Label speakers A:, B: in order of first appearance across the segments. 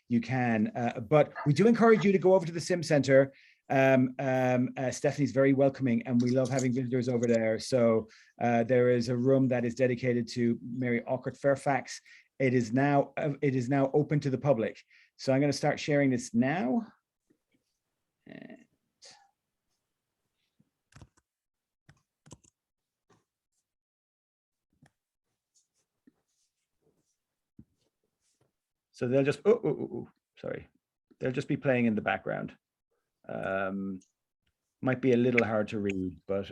A: you can. But we do encourage you to go over to the Sim Center. Stephanie's very welcoming, and we love having visitors over there. So there is a room that is dedicated to Mary Awkard Fairfax. It is now open to the public. So I'm going to start sharing this now. So they'll just, sorry. They'll just be playing in the background. Might be a little hard to read, but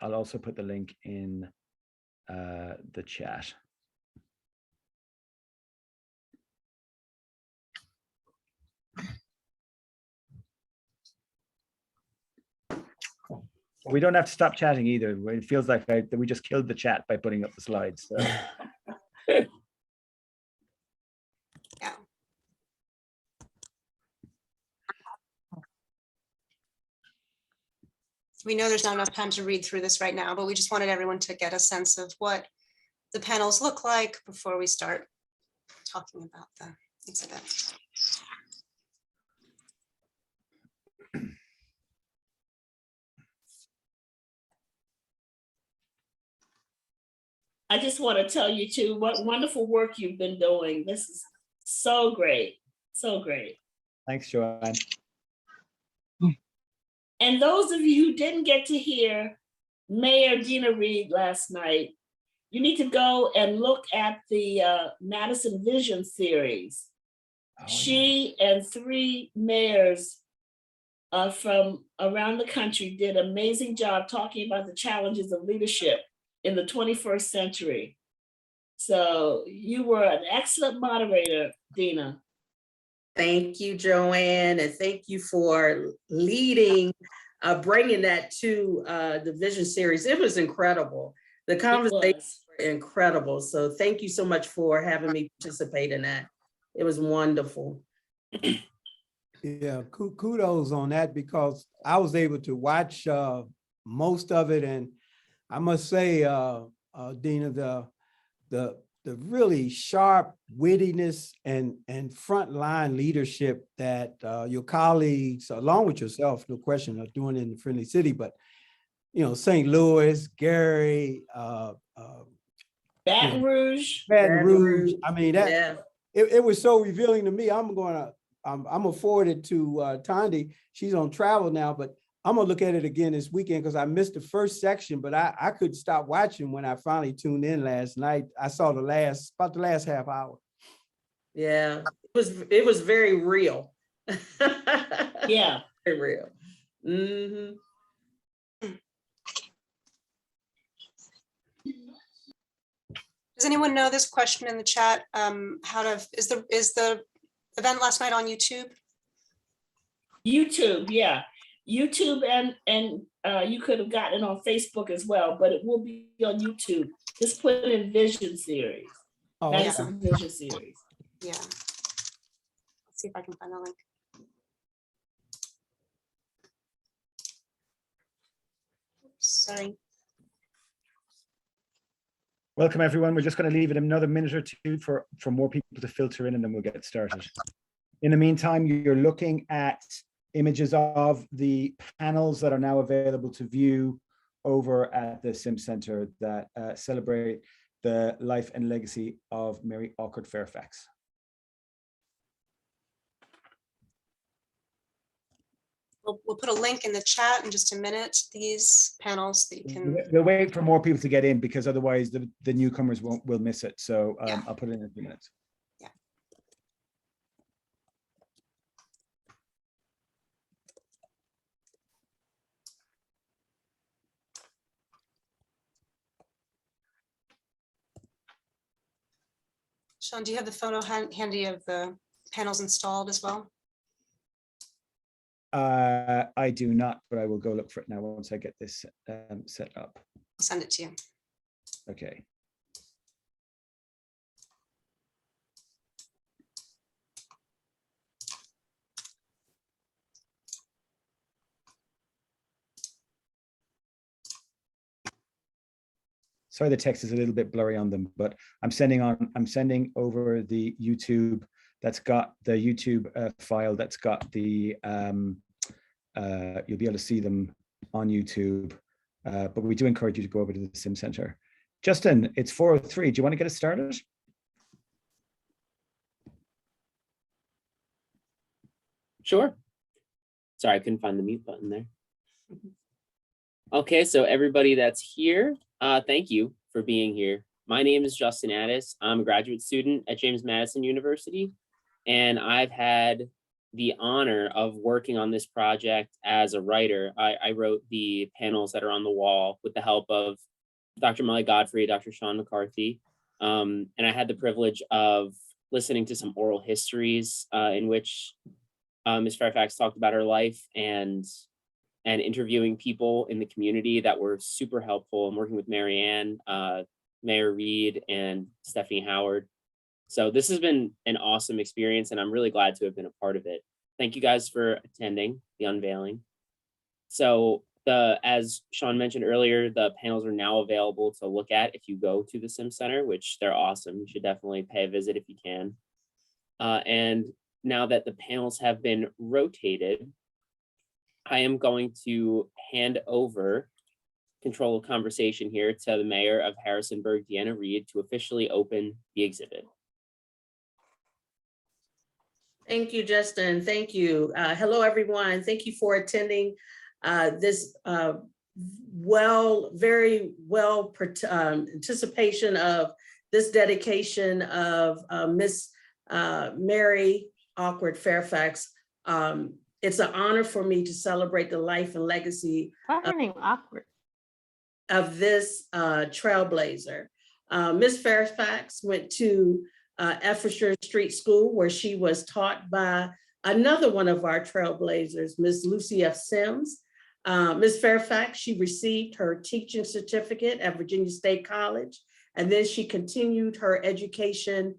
A: I'll also put the link in the chat. We don't have to stop chatting either. It feels like we just killed the chat by putting up the slides. So.
B: Yeah. We know there's not enough time to read through this right now, but we just wanted everyone to get a sense of what the panels look like before we start talking about the exhibit.
C: I just want to tell you too, what wonderful work you've been doing. This is so great, so great.
A: Thanks, Joanne.
C: And those of you who didn't get to hear Mayor Dina Reed last night, you need to go and look at the Madison Vision series. Oh, she and 3 mayors from around the country did an amazing job talking about the challenges of leadership in the 21st century. So you were an excellent moderator, Dina.
D: Thank you, Joanne, and thank you for leading, bringing that to the Vision series. It was incredible. The conversations were incredible. So thank you so much for having me participate in that. It was wonderful.
E: Yeah, kudos on that, because I was able to watch most of it, and I must say, Dina, the really sharp wittiness and frontline leadership that your colleagues, along with yourself, no question, are doing in the Friendly City, but St. Louis, Gary,
C: Baton Rouge.
E: I mean, that yeah. it was so revealing to me. I'm gonna forward it to Tondi. She's on travel now, but I'm gonna look at it again this weekend because I missed the first section, but I couldn't stop watching when I finally tuned in last night. I saw about the last half hour.
D: Yeah, it was very real.
C: Yeah,
D: very real. Mm-hmm.
B: Does anyone know this question in the chat? Is the event last night on YouTube?
C: YouTube, yeah. YouTube and you could have gotten it on Facebook as well, but it will be on YouTube. Just put in Vision series.
E: Oh,
C: Madison Vision series.
B: Yeah. Let's see if I can find the link. Oops, sorry.
A: Welcome, everyone. We're just going to leave it another minute or two for more people to filter in, and then we'll get started. In the meantime, you're looking at images of the panels that are now available to view over at the Sim Center that celebrate the life and legacy of Mary Awkard Fairfax.
B: We'll put a link in the chat in just a minute, these panels that you can.
A: We'll wait for more people to get in, because otherwise the newcomers will miss it. So yeah. I'll put it in a few minutes.
B: Yeah. Sean, do you have the photo handy of the panels installed as well?
A: I do not, but I will go look for it now once I get this set up.
B: I'll send it to you.
A: Okay. Sorry, the text is a little bit blurry on them, but I'm sending over the YouTube that's got the YouTube file that's got the, you'll be able to see them on YouTube. But we do encourage you to go over to the Sim Center. Justin, it's 4:03. Do you want to get us started?
F: Sure. Sorry, I couldn't find the mute button there. Okay, so everybody that's here, thank you for being here. My name is Justin Addis. I'm a graduate student at James Madison University, and I've had the honor of working on this project as a writer. I wrote the panels that are on the wall with the help of Dr. Molly Godfrey, Dr. Sean McCarthy, and I had the privilege of listening to some oral histories in which Ms. Fairfax talked about her life and interviewing people in the community that were super helpful, and working with Marianne, Mayor Reed, and Stephanie Howard. So this has been an awesome experience, and I'm really glad to have been a part of it. Thank you guys for attending the unveiling. So as Sean mentioned earlier, the panels are now available to look at if you go to the Sim Center, which they're awesome. You should definitely pay a visit if you can. And now that the panels have been rotated, I am going to hand over control of conversation here to the mayor of Harrisonburg, Deanna Reed, to officially open the exhibit.
D: Thank you, Justin. Thank you. Hello, everyone. Thank you for attending this very well anticipation of this dedication of Miss Mary Awkard Fairfax. It's an honor for me to celebrate the life and legacy of this trailblazer. Miss Fairfax went to Effingham Street School, where she was taught by another one of our trailblazers, Miss Lucy F. Sims. Miss Fairfax, she received her teaching certificate at Virginia State College, and then she continued her education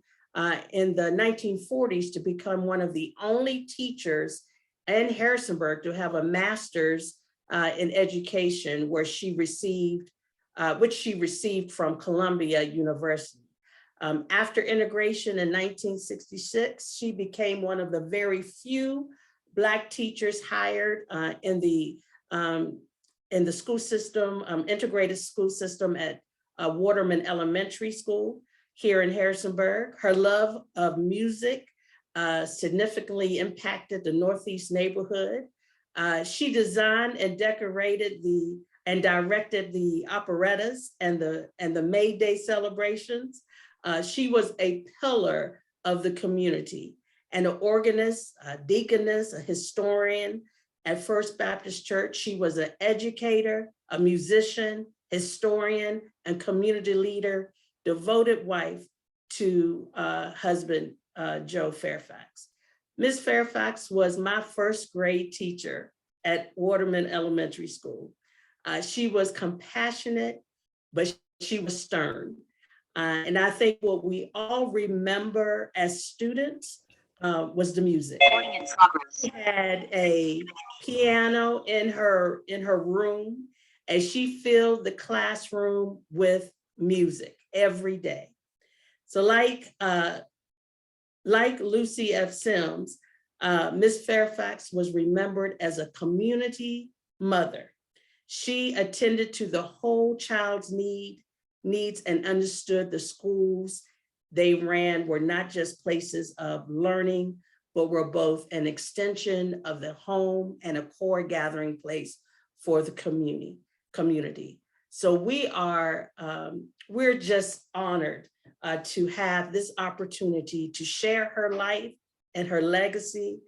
D: in the 1940s to become one of the only teachers in Harrisonburg to have a master's in education, where she received, which she received from Columbia University. After integration in 1966, she became one of the very few Black teachers hired in the school system, integrated school system at Waterman Elementary School here in Harrisonburg. Her love of music significantly impacted the Northeast neighborhood. She designed and decorated and directed the operettas and the May Day celebrations. She was a pillar of the community, and an organist, a deaconess, a historian at First Baptist Church. She was an educator, a musician, historian, and community leader, devoted wife to husband Joe Fairfax. Miss Fairfax was my first grade teacher at Waterman Elementary School. She was compassionate, but she was stern. And I think what we all remember as students was the music. She had a piano in her room, and she filled the classroom with music every day. So like Lucy F. Sims, Miss Fairfax was remembered as a community mother. She attended to the whole child's needs and understood the schools they ran were not just places of learning, but were both an extension of the home and a core gathering place for the community. So we're just honored to have this opportunity to share her life and her legacy.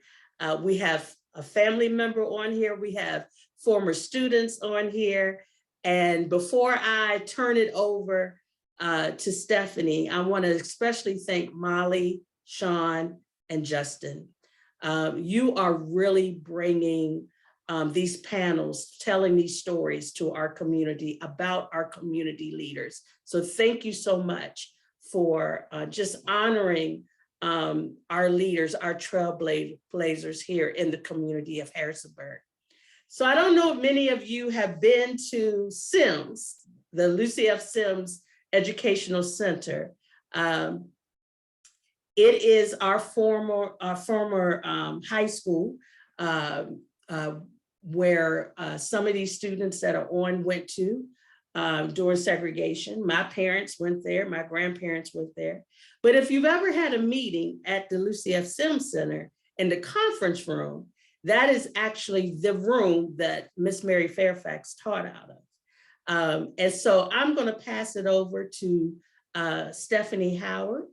D: We have a family member on here. We have former students on here. And before I turn it over to Stephanie, I want to especially thank Molly, Sean, and Justin. You are really bringing these panels, telling these stories to our community about our community leaders. So thank you so much for just honoring our leaders, our trailblazers here in the community of Harrisonburg. So I don't know if many of you have been to Sims, the Lucy F. Sims Educational Center. It is our former high school where some of these students that are on went to during segregation. My parents went there, my grandparents went there. But if you've ever had a meeting at the Lucy F. Sims Center in the conference room, that is actually the room that Miss Mary Fairfax taught out of. And so I'm going to pass it over to Stephanie Howard.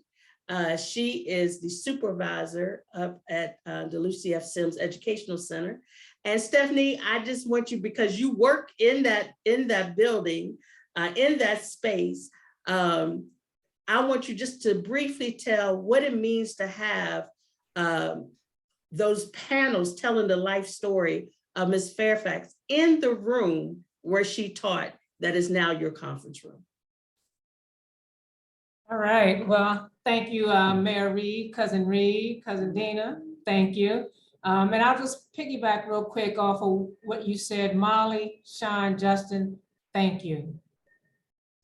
D: She is the supervisor up at the Lucy F. Sims Educational Center. And Stephanie, I just want you, because you work in that building, in that space, I want you just to briefly tell what it means to have those panels telling the life story of Ms. Fairfax in the room where she taught, that is now your conference room.
G: All right, well, thank you, Mayor Reed, Cousin Dina, thank you. And I'll just piggyback real quick off of what you said, Molly, Sean, Justin, thank you.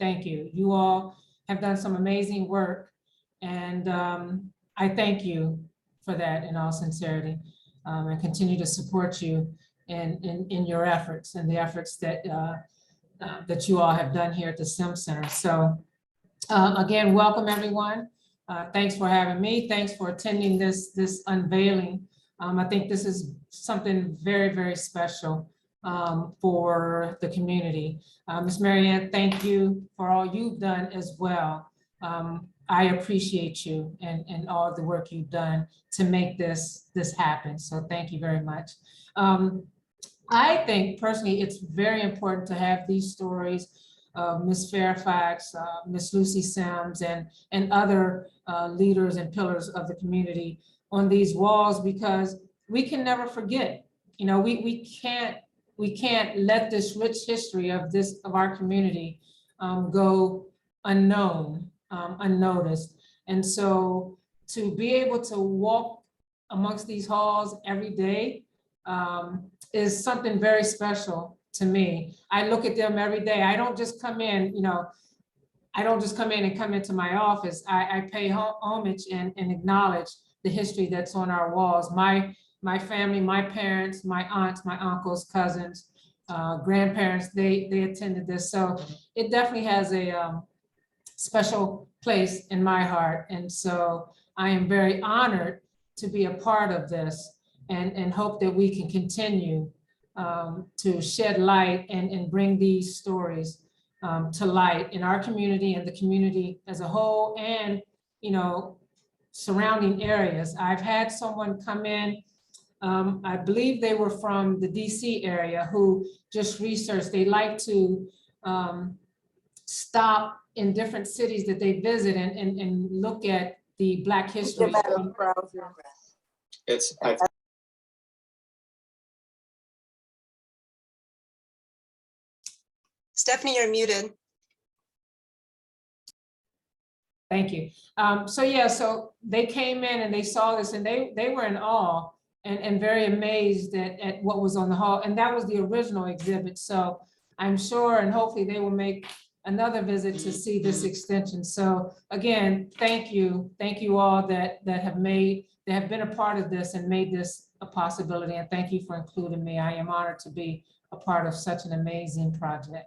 G: Thank you. You all have done some amazing work, and I thank you for that in all sincerity, and continue to support you in your efforts and the efforts that that you all have done here at the Sims Center. So again, welcome everyone. Thanks for having me. Thanks for attending this unveiling. I think this is something very, very special for the community. Ms. Marianne, thank you for all you've done as well. I appreciate you and all the work you've done to make this happen. So thank you very much. I think personally, it's very important to have these stories of Ms. Fairfax, Ms. Lucy Sims, and other leaders and pillars of the community on these walls, because we can never forget. You know, we can't let this rich history of our community go unknown, unnoticed. And so to be able to walk amongst these halls every day is something very special to me. I look at them every day. I don't just come in, you know, I don't just come in and come into my office. I pay homage and acknowledge the history that's on our walls. My family, my parents, my aunts, my uncles, cousins, grandparents, they attended this. So it definitely has a special place in my heart. And so I am very honored to be a part of this, and hope that we can continue to shed light and bring these stories to light in our community and the community as a whole, and, you know, surrounding areas. I've had someone come in, I believe they were from the DC area, who just researched. They like to stop in different cities that they visit and look at the Black history.
B: Stephanie, you're muted.
G: Thank you. So yeah, so they came in and they saw this, and they were in awe and very amazed at what was on the hall. And that was the original exhibit. So I'm sure, and hopefully they will make another visit to see this extension. So again, thank you. Thank you all that have been a part of this and made this a possibility. And thank you for including me. I am honored to be a part of such an amazing project.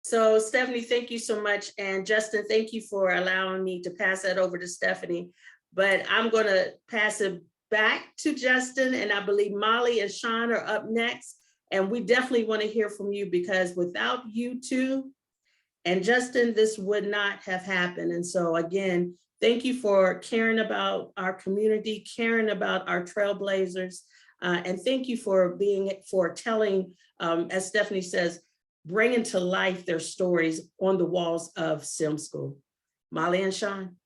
D: So Stephanie, thank you so much. And Justin, thank you for allowing me to pass that over to Stephanie. But I'm going to pass it back to Justin, and I believe Molly and Sean are up next. And we definitely want to hear from you, because without you two and Justin, this would not have happened. And so again, thank you for caring about our community, caring about our trailblazers, and thank you for telling, as Stephanie says, bringing to life their stories on the walls of Sim School. Molly and Sean.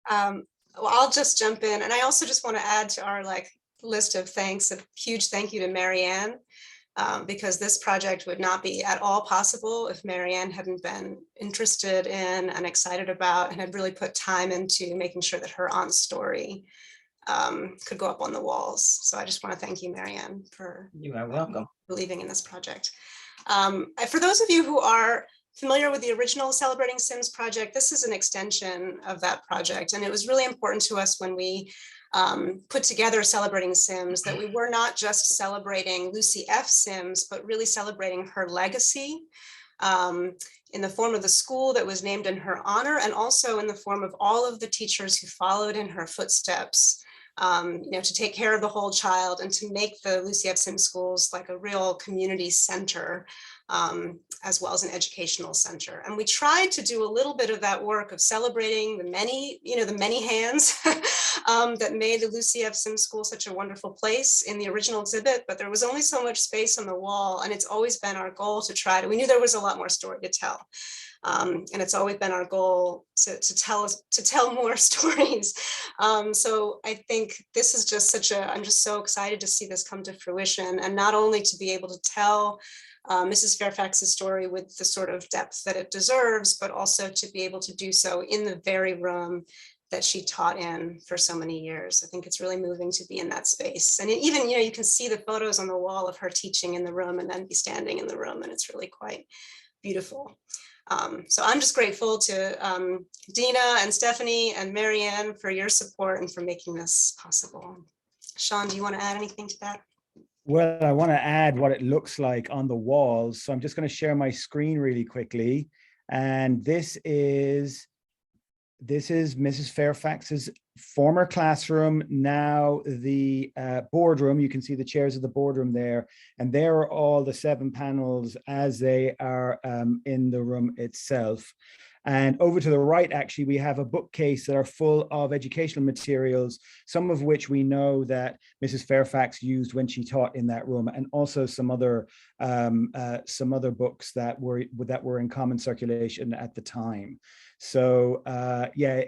B: Well, I'll just jump in. And I also just want to add to our list of thanks, a huge thank you to Marianne, because this project would not be at all possible if Marianne hadn't been interested in and excited about and had really put time into making sure that her aunt's story could go up on the walls. So I just want to thank you, Marianne, for
H: You are welcome.
B: believing in this project. For those of you who are familiar with the original Celebrating Sims project, this is an extension of that project. And it was really important to us when we put together Celebrating Sims that we were not just celebrating Lucy F. Sims, but really celebrating her legacy in the form of the school that was named in her honor, and also in the form of all of the teachers who followed in her footsteps, to take care of the whole child and to make the Lucy F. Sims schools like a real community center, as well as an educational center. And we tried to do a little bit of that work of celebrating the many hands that made the Lucy F. Sims School such a wonderful place in the original exhibit, but there was only so much space on the wall, and it's always been our goal to try to, we knew there was a lot more story to tell. And it's always been our goal to tell more stories. So I think this is just I'm just so excited to see this come to fruition, and not only to be able to tell Mrs. Fairfax's story with the sort of depth that it deserves, but also to be able to do so in the very room that she taught in for so many years. I think it's really moving to be in that space. And even, you can see the photos on the wall of her teaching in the room and then be standing in the room, and it's really quite beautiful. So I'm just grateful to Dina and Stephanie and Marianne for your support and for making this possible. Sean, do you want to add anything to that?
A: Well, I want to add what it looks like on the walls. So I'm just going to share my screen really quickly. And this is Mrs. Fairfax's former classroom, now the boardroom. You can see the chairs of the boardroom there. And there are all the 7 panels as they are in the room itself. And over to the right, actually, we have a bookcase that are full of educational materials, some of which we know that Mrs. Fairfax used when she taught in that room, and also some other books that were in common circulation at the time. So yeah,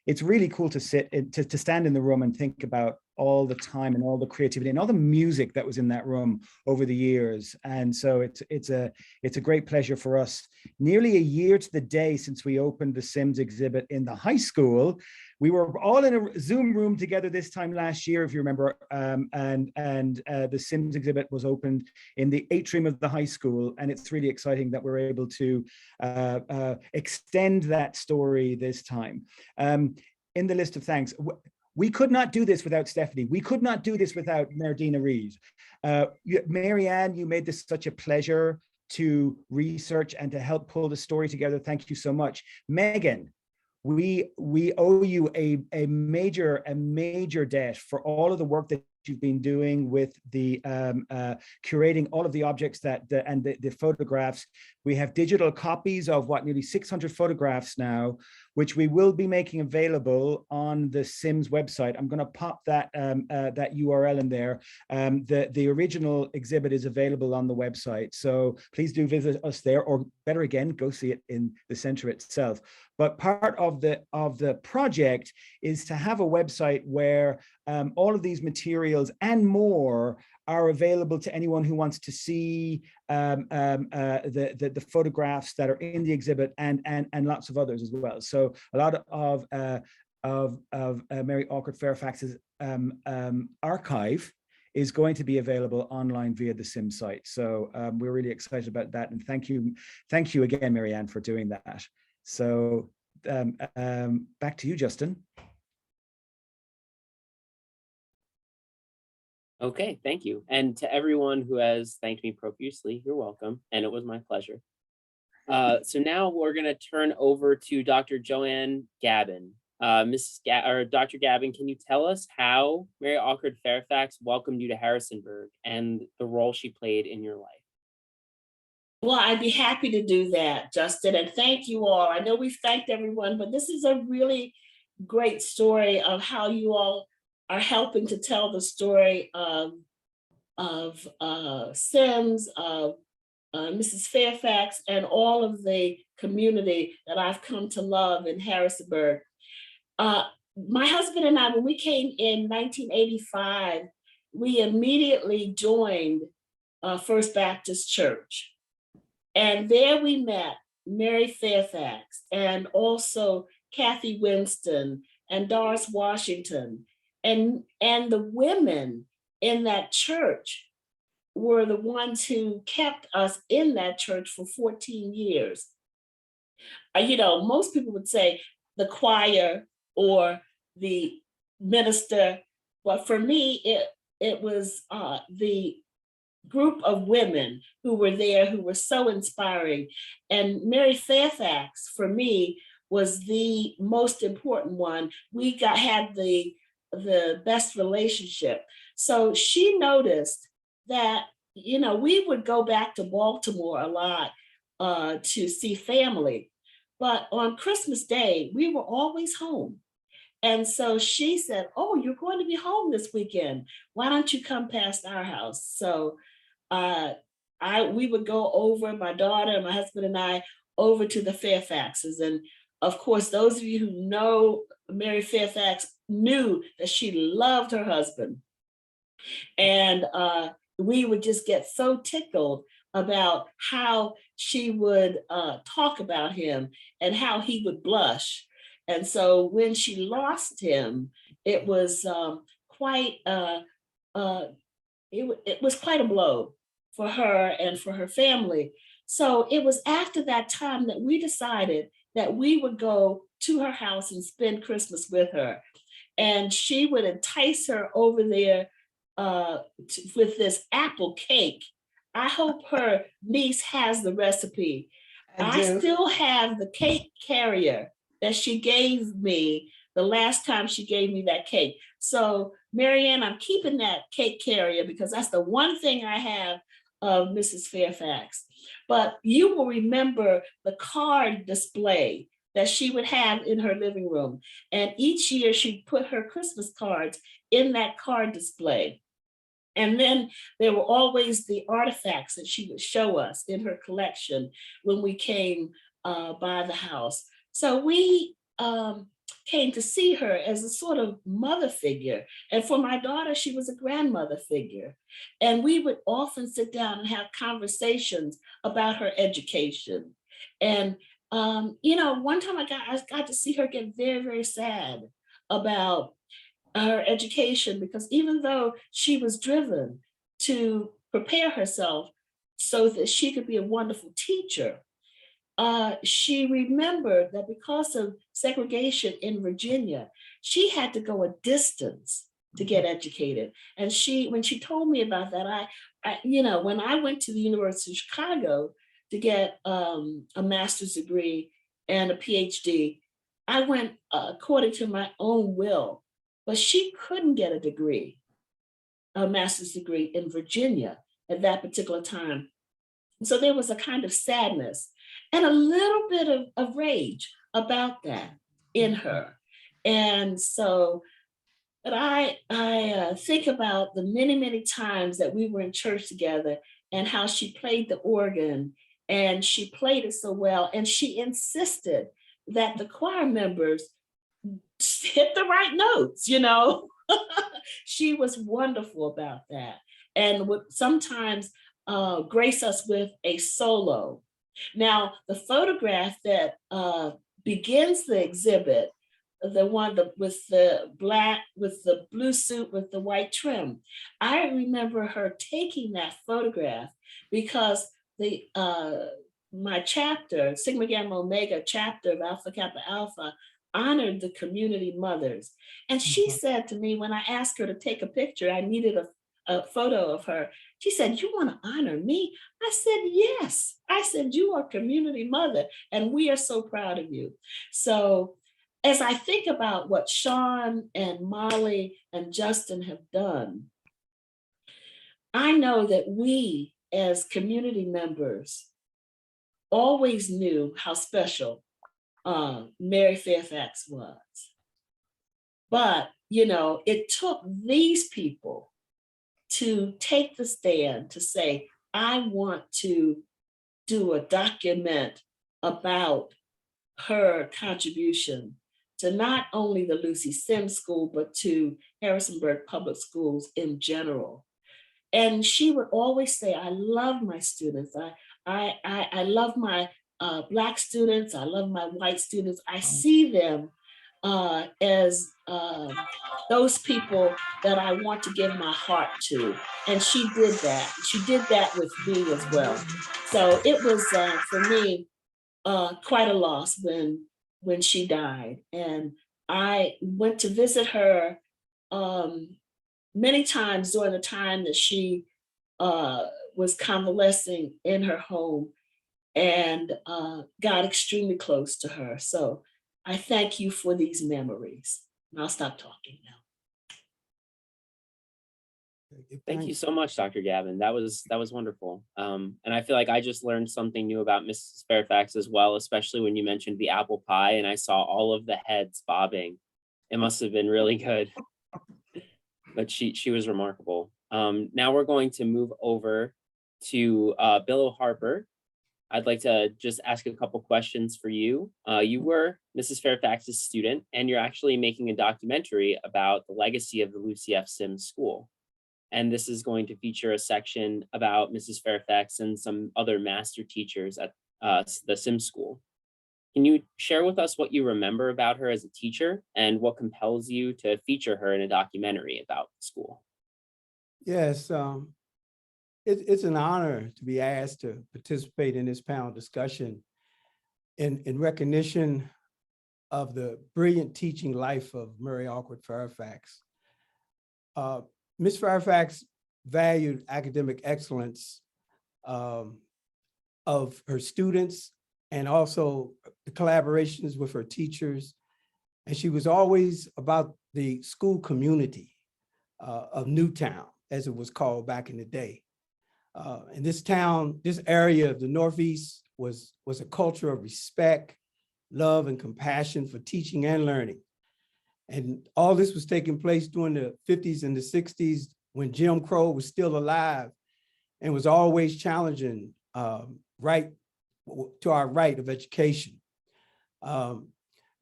A: it's really cool to to stand in the room and think about all the time and all the creativity and all the music that was in that room over the years. And so it's a great pleasure for us. Nearly a year to the day since we opened the Sims exhibit in the high school. We were all in a Zoom room together this time last year, if you remember, and the Sims exhibit was opened in the atrium of the high school. And it's really exciting that we're able to extend that story this time. In the list of thanks, we could not do this without Stephanie. We could not do this without Mayor Dina Reid. Marianne, you made this such a pleasure to research and to help pull the story together. Thank you so much. Megan, we owe you a major debt for all of the work that you've been doing with the curating all of the objects and the photographs. We have digital copies of nearly 600 photographs now, which we will be making available on the Sims website. I'm going to pop that that URL in there. The original exhibit is available on the website, so please do visit us there, or better again, go see it in the center itself. But part of the project is to have a website where all of these materials and more are available to anyone who wants to see the photographs that are in the exhibit and lots of others as well. So a lot of Mary Awkard Fairfax's archive is going to be available online via the Sim site. So we're really excited about that, and thank you again, Marianne, for doing that. So back to you, Justin.
F: Okay, thank you. And to everyone who has thanked me profusely, you're welcome. And it was my pleasure. So now we're going to turn over to Dr. Joanne Gavin. Dr. Gavin, can you tell us how Mary Awkard Fairfax welcomed you to Harrisonburg and the role she played in your life?
C: Well, I'd be happy to do that, Justin, and thank you all. I know we've thanked everyone, but this is a really great story of how you all are helping to tell the story of Sims, of Mrs. Fairfax, and all of the community that I've come to love in Harrisonburg. My husband and I, when we came in 1985, we immediately joined First Baptist Church. And there we met Mary Fairfax, and also Kathy Winston and Doris Washington. And the women in that church were the ones who kept us in that church for 14 years. You know, most people would say the choir or the minister, but for me, it was the group of women who were there who were so inspiring. And Mary Fairfax, for me, was the most important one. We had the best relationship. So she noticed that, you know, we would go back to Baltimore a lot to see family. But on Christmas Day, we were always home. And so she said, "Oh, you're going to be home this weekend. Why don't you come past our house?" So we would go over, my daughter, my husband and I, over to the Fairfaxes. And of course, those of you who know Mary Fairfax knew that she loved her husband. And we would just get so tickled about how she would talk about him and how he would blush. And so when she lost him, it was quite it was quite a blow for her and for her family. So it was after that time that we decided that we would go to her house and spend Christmas with her. And she would entice her over there with this apple cake. I hope her niece has the recipe. I still have the cake carrier that she gave me the last time she gave me that cake. So Marianne, I'm keeping that cake carrier because that's the one thing I have of Mrs. Fairfax. But you will remember the card display that she would have in her living room. And each year she'd put her Christmas cards in that card display. And then there were always the artifacts that she would show us in her collection when we came by the house. So we came to see her as a sort of mother figure. And for my daughter, she was a grandmother figure. And we would often sit down and have conversations about her education. And you know, one time I got to see her get very, very sad about her education, because even though she was driven to prepare herself so that she could be a wonderful teacher, she remembered that because of segregation in Virginia, she had to go a distance to get educated. And when she told me about that, you know, when I went to the University of Chicago to get a master's degree and a PhD, I went according to my own will, but she couldn't get a master's degree in Virginia at that particular time. So there was a kind of sadness and a little bit of rage about that in her. And so, but I think about the many, many times that we were in church together and how she played the organ, and she played it so well. And she insisted that the choir members hit the right notes, you know. She was wonderful about that, and would sometimes grace us with a solo. Now, the photograph that begins the exhibit, the one with the blue suit with the white trim, I remember her taking that photograph because my chapter, Sigma Gamma Omega chapter of Alpha Kappa Alpha, honored the community mothers. And she said to me, when I asked her to take a picture, I needed a photo of her. She said, "You want to honor me?" I said, "Yes." I said, "You are community mother, and we are so proud of you." So as I think about what Sean and Molly and Justin have done, I know that we as community members always knew how special Mary Fairfax was. But, you know, it took these people to take the stand to say, I want to do a document about her contribution to not only the Lucy Sims School, but to Harrisonburg Public Schools in general. And she would always say, I love my students. I love my Black students. I love my white students. I see them as those people that I want to give my heart to. And she did that. She did that with me as well. So it was, for me, quite a loss when she died. And I went to visit her many times during the time that she was convalescing in her home, and got extremely close to her. So I thank you for these memories. And I'll stop talking now.
F: Thank you so much, Dr. Gavin. That was wonderful. And I feel like I just learned something new about Mrs. Fairfax as well, especially when you mentioned the apple pie and I saw all of the heads bobbing. It must have been really good. But she was remarkable. Now we're going to move over to Bill Harper. I'd like to just ask a couple questions for you. You were Mrs. Fairfax's student, and you're actually making a documentary about the legacy of the Lucy F. Sims School. And this is going to feature a section about Mrs. Fairfax and some other master teachers at the Sims School. Can you share with us what you remember about her as a teacher and what compels you to feature her in a documentary about the school?
E: Yes, it's an honor to be asked to participate in this panel discussion in recognition of the brilliant teaching life of Mary Awkard Fairfax. Ms. Fairfax valued academic excellence of her students and also the collaborations with her teachers. And she was always about the school community of Newtown, as it was called back in the day. And this town, this area of the Northeast was a culture of respect, love, and compassion for teaching and learning. And all this was taking place during the 50s and the 60s when Jim Crow was still alive and was always challenging right to our right of education.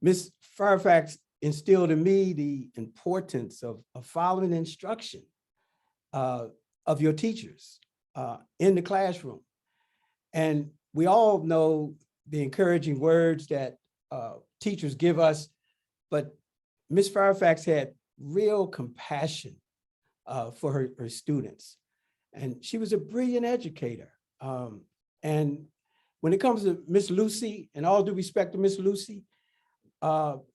E: Ms. Fairfax instilled in me the importance of following instruction of your teachers in the classroom. And we all know the encouraging words that teachers give us, but Ms. Fairfax had real compassion for her students. And she was a brilliant educator. And when it comes to Miss Lucy, and all due respect to Miss Lucy,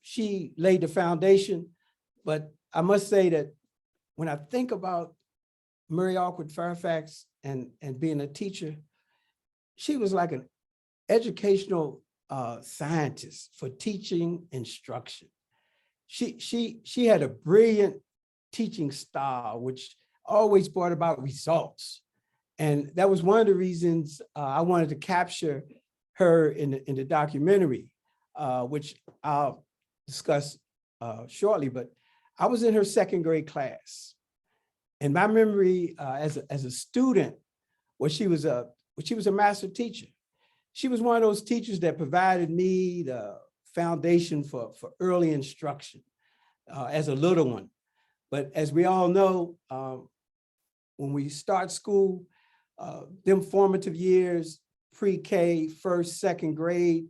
E: she laid the foundation. But I must say that when I think about Mary Awkard Fairfax and being a teacher, she was like an educational scientist for teaching instruction. She had a brilliant teaching style, which always brought about results. And that was one of the reasons I wanted to capture her in the documentary, which I'll discuss shortly. But I was in her second grade class. And my memory as a student was she was a master teacher. She was one of those teachers that provided me the foundation for early instruction as a little one. But as we all know, when we start school, them formative years, pre-K, first, second grade,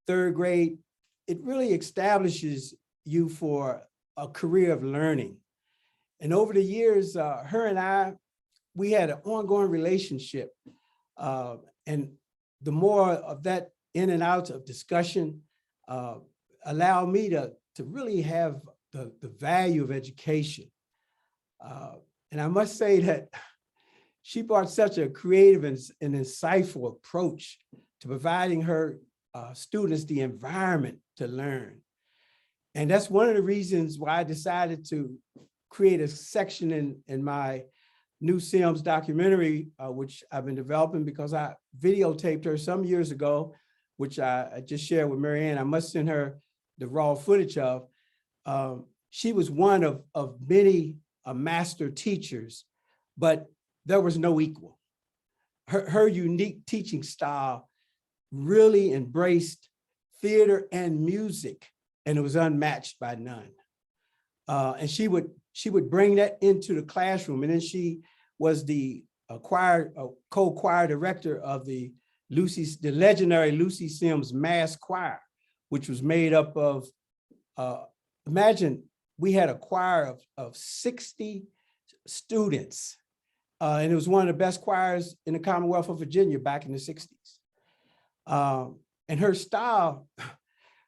E: third grade, it really establishes you for a career of learning. And over the years, her and I, we had an ongoing relationship. And the more of that in and out of discussion allowed me to really have the value of education. And I must say that she brought such a creative and insightful approach to providing her students the environment to learn. And that's one of the reasons why I decided to create a section in my new Sims documentary, which I've been developing because I videotaped her some years ago, which I just shared with Marianne. I must send her the raw footage of. She was one of many master teachers, but there was no equal. Her unique teaching style really embraced theater and music, and it was unmatched by none. And she would bring that into the classroom. And then she was the co-choir director of the legendary Lucy Sims Mass Choir, which was made up of, imagine we had a choir of 60 students. And it was one of the best choirs in the Commonwealth of Virginia back in the 60s. And her style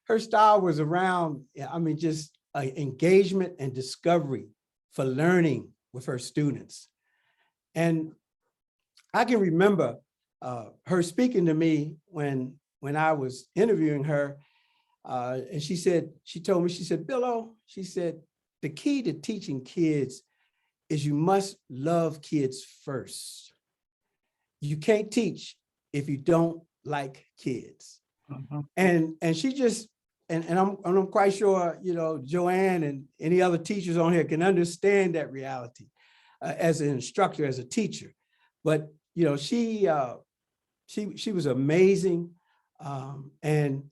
E: was around, I mean, just engagement and discovery for learning with her students. And I can remember her speaking to me when I was interviewing her, and she told me, she said, Billo, she said, the key to teaching kids is you must love kids first. You can't teach if you don't like kids. And she just, and I'm quite sure, you know, Joanne and any other teachers on here can understand that reality as an instructor, as a teacher. But, you know, she was amazing. And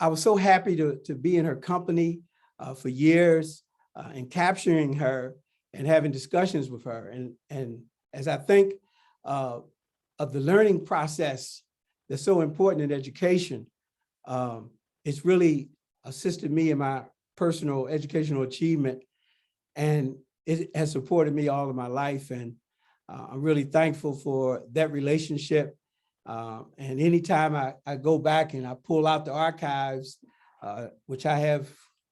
E: I was so happy to be in her company for years and capturing her and having discussions with her. And as I think of the learning process that's so important in education, it's really assisted me in my personal educational achievement, and it has supported me all of my life. And I'm really thankful for that relationship. And anytime I go back and I pull out the archives, which I have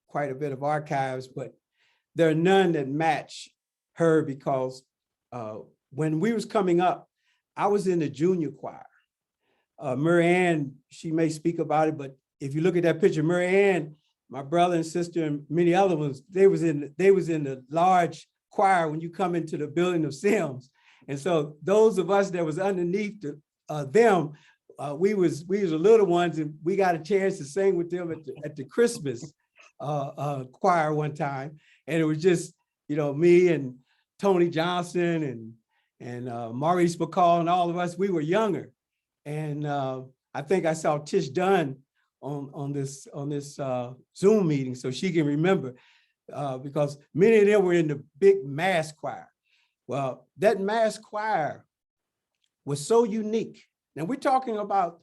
E: quite a bit of archives, but there are none that match her, because when we was coming up, I was in the junior choir. Marianne, she may speak about it, but if you look at that picture, Marianne, my brother and sister and many other ones, they was in the large choir when you come into the building of Sims. And so those of us that was underneath them, we was the little ones, and we got a chance to sing with them at the Christmas choir one time. And it was just, you know, me and Tony Johnson and Maurice Bacall and all of us, we were younger. And I think I saw Tish Dunn on this Zoom meeting, so she can remember, because many of them were in the big mass choir. Well, that mass choir was so unique. Now we're talking about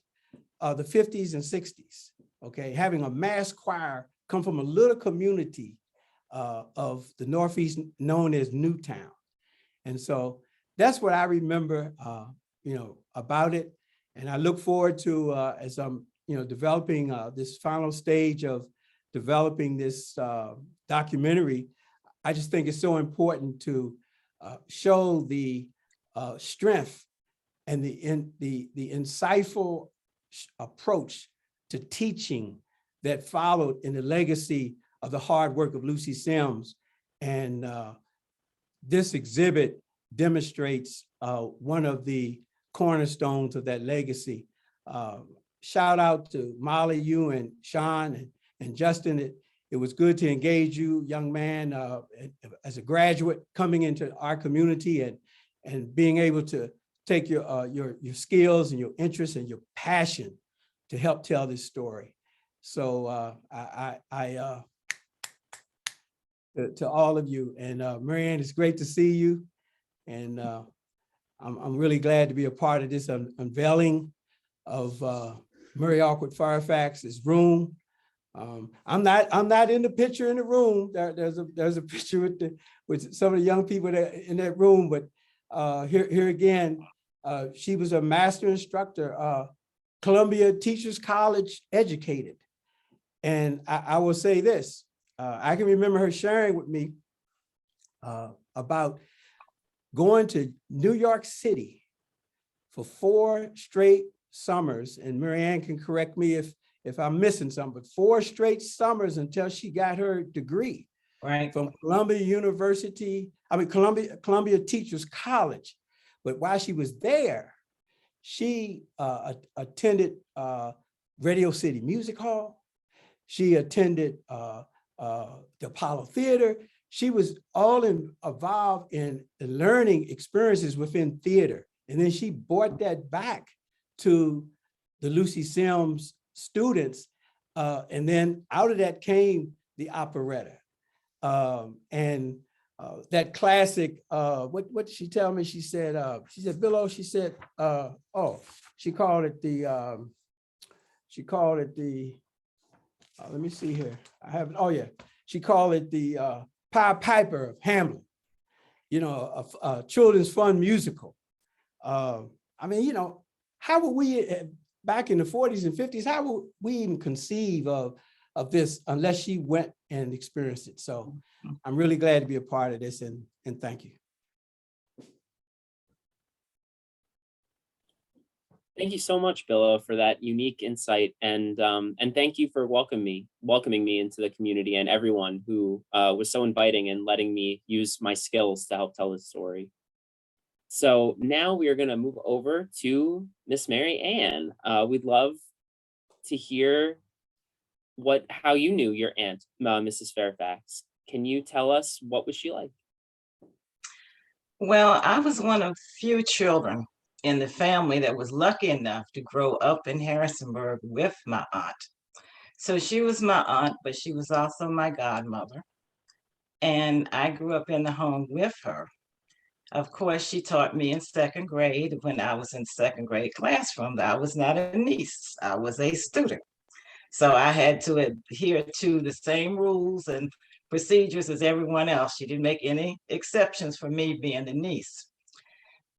E: the 50s and 60s, okay? Having a mass choir come from a little community of the Northeast known as Newtown. And so that's what I remember, you know, about it. And I look forward to, as I'm, you know, developing this final stage of developing this documentary, I just think it's so important to show the strength and the insightful approach to teaching that followed in the legacy of the hard work of Lucy Sims. And this exhibit demonstrates one of the cornerstones of that legacy. Shout out to Molly, you and Sean and Justin. It was good to engage you, young man, as a graduate coming into our community and being able to take your skills and your interests and your passion to help tell this story. So to all of you, and Marianne, it's great to see you. And I'm really glad to be a part of this unveiling of Murray Awkard Fairfax's room. I'm not in the picture in the room. There's a picture with some of the young people that in that room, but here again, she was a master instructor, Columbia Teachers College educated. And I will say this, I can remember her sharing with me about going to New York City for 4 straight summers, and Marianne can correct me if I'm missing something, but 4 straight summers until she got her degree, right, from Columbia University, Columbia Teachers College. But while she was there, she attended Radio City Music Hall. She attended the Apollo Theater. She was all involved in the learning experiences within theater. And then she brought that back to the Lucy Sims students. And then out of that came the operetta. And that classic, what did she tell me? She said, Billo, she said, she called it the, let me see here. I have it, oh yeah. She called it the Pied Piper of Hamlet, you know, a children's fun musical. I mean, you know, how would we back in the 40s and 50s, how would we even conceive of this unless she went and experienced it? So I'm really glad to be a part of this, and thank you.
F: Thank you so much, Billo, for that unique insight, and thank you for welcoming me into the community, and everyone who was so inviting and letting me use my skills to help tell this story. So now we are going to move over to Miss Mary Ann. We'd love to hear how you knew your aunt, Mrs. Fairfax. Can you tell us what was she like?
H: Well, I was one of few children in the family that was lucky enough to grow up in Harrisonburg with my aunt. So she was my aunt, but she was also my godmother. And I grew up in the home with her. Of course, she taught me in second grade when I was in second grade classroom that I was not a niece, I was a student. So I had to adhere to the same rules and procedures as everyone else. She didn't make any exceptions for me being the niece.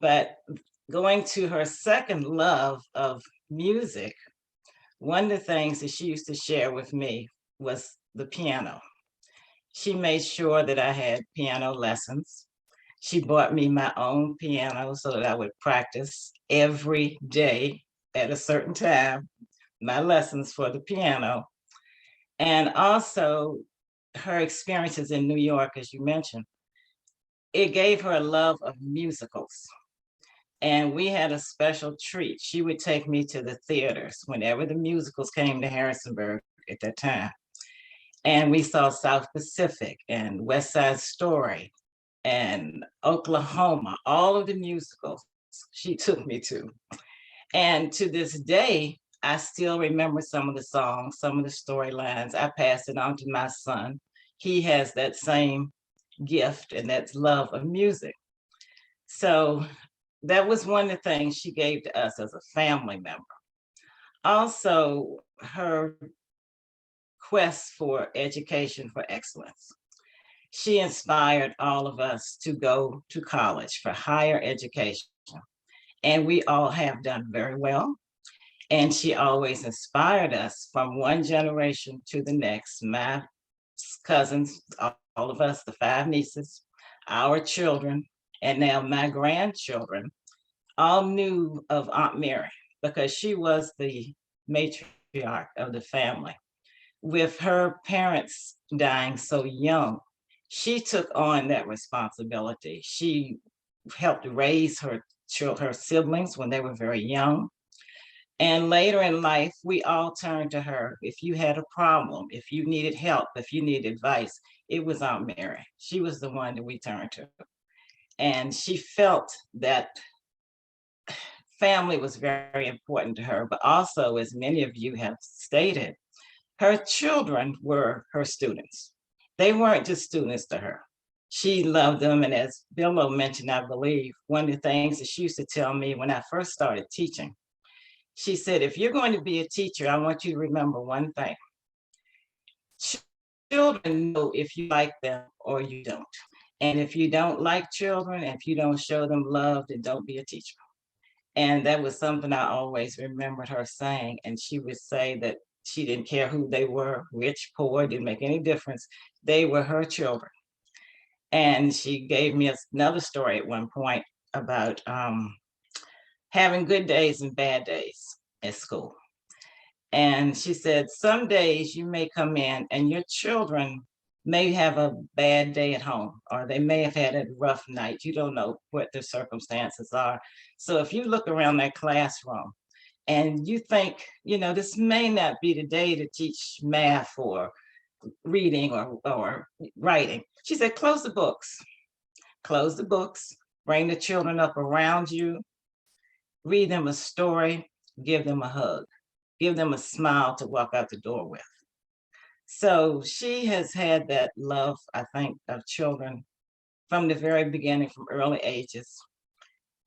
H: But going to her second love of music, one of the things that she used to share with me was the piano. She made sure that I had piano lessons. She bought me my own piano so that I would practice every day at a certain time, my lessons for the piano. And also her experiences in New York, as you mentioned, it gave her a love of musicals. And we had a special treat. She would take me to the theaters whenever the musicals came to Harrisonburg at that time. And we saw South Pacific and West Side Story and Oklahoma, all of the musicals she took me to. And to this day, I still remember some of the songs, some of the storylines. I passed it on to my son. He has that same gift and that love of music. So that was one of the things she gave to us as a family member. Also, her quest for education for excellence. She inspired all of us to go to college for higher education. And we all have done very well. And she always inspired us from one generation to the next. My cousins, all of us, the 5 nieces, our children, and now my grandchildren, all knew of Aunt Mary because she was the matriarch of the family. With her parents dying so young, she took on that responsibility. She helped raise her siblings when they were very young. And later in life, we all turned to her. If you had a problem, if you needed help, if you needed advice, it was Aunt Mary. She was the one that we turned to. And she felt that family was very important to her, but also, as many of you have stated, her children were her students. They weren't just students to her. She loved them. And as Billo mentioned, I believe, one of the things that she used to tell me when I first started teaching, she said, if you're going to be a teacher, I want you to remember one thing. Children know if you like them or you don't. And if you don't like children, if you don't show them love, then don't be a teacher. And that was something I always remembered her saying. And she would say that she didn't care who they were, rich, poor, didn't make any difference. They were her children. And she gave me another story at one point about having good days and bad days at school. And she said, some days you may come in and your children may have a bad day at home, or they may have had a rough night. You don't know what their circumstances are. So if you look around that classroom and you think, this may not be the day to teach math or reading or writing. She said, close the books, bring the children up around you, read them a story, give them a hug, give them a smile to walk out the door with. So she has had that love, I think, of children from the very beginning, from early ages.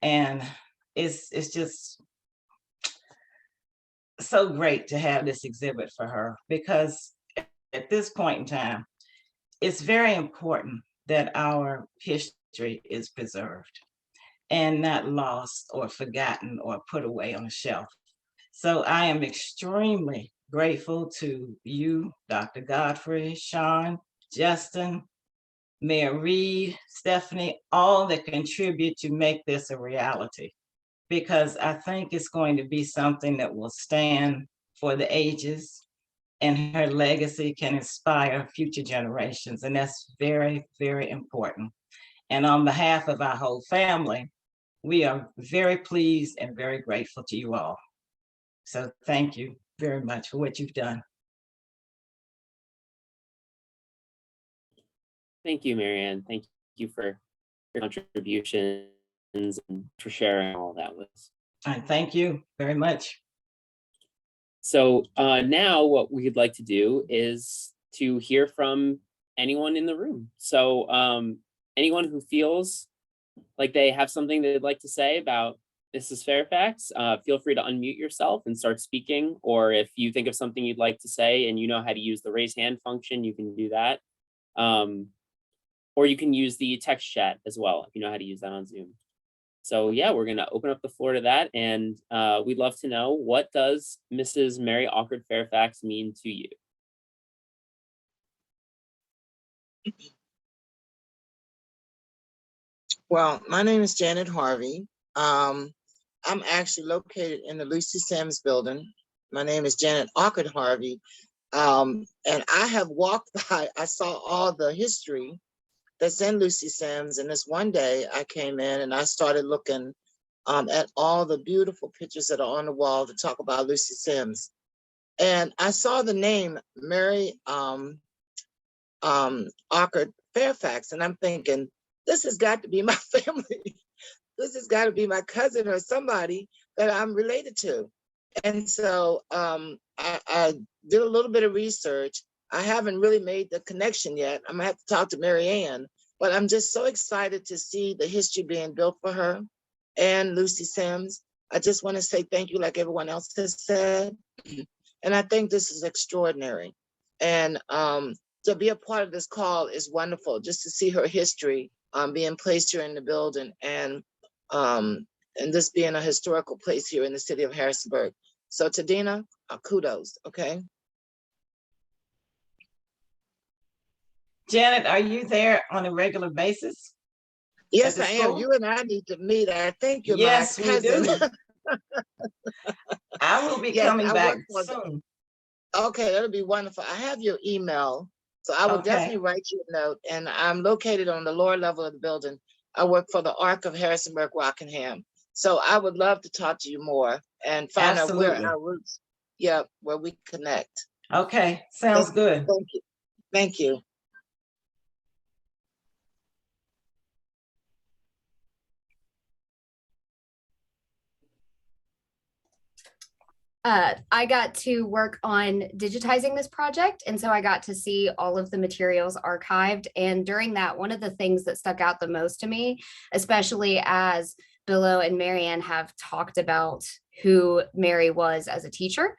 H: And it's just so great to have this exhibit for her, because at this point in time, it's very important that our history is preserved and not lost or forgotten or put away on a shelf. So I am extremely grateful to you, Dr. Godfrey, Sean, Justin, Mayor Reed, Stephanie, all that contribute to make this a reality. Because I think it's going to be something that will stand for the ages, and her legacy can inspire future generations. And that's very, very important. And on behalf of our whole family, we are very pleased and very grateful to you all. So thank you very much for what you've done.
F: Thank you, Marianne. Thank you for your contributions and for sharing all that with us.
H: And thank you very much.
F: So now what we'd like to do is to hear from anyone in the room. So anyone who feels like they have something they'd like to say about Mrs. Fairfax, feel free to unmute yourself and start speaking. Or if you think of something you'd like to say and you know how to use the raise hand function, you can do that. Or you can use the text chat as well, if you know how to use that on Zoom. So yeah, we're gonna open up the floor to that. And we'd love to know, what does Mrs. Mary Awkard Fairfax mean to you?
I: Well, my name is Janet Harvey. I'm actually located in the Lucy Sims building. My name is Janet Awkard Harvey. And I have walked by, I saw all the history that's in Lucy Sims. And this one day I came in and I started looking at all the beautiful pictures that are on the wall to talk about Lucy Sims. And I saw the name Mary Awkard Fairfax, and I'm thinking, this has got to be my family. This has got to be my cousin or somebody that I'm related to. And so I did a little bit of research. I haven't really made the connection yet. I'm gonna have to talk to Mary Ann, but I'm just so excited to see the history being built for her and Lucy Sims. I just want to say thank you, like everyone else has said. And I think this is extraordinary. And to be a part of this call is wonderful, just to see her history being placed here in the building, and this being a historical place here in the city of Harrisonburg. So Tadina, kudos, okay?
H: Janet, are you there on a regular basis?
I: Yes, I am. You and I need to meet. I think you're my cousin.
H: Yes, we do. I will be coming back soon.
I: Okay, that'll be wonderful. I have your email, so I will definitely write you a note. And I'm located on the lower level of the building. I work for the Arc of Harrisonburg, Rockingham. So I would love to talk to you more and find out where our roots, where we connect.
H: Okay, sounds good.
I: Thank you. Thank you.
J: I got to work on digitizing this project. And so I got to see all of the materials archived. And during that, one of the things that stuck out the most to me, especially as Billo and Marianne have talked about who Mary was as a teacher,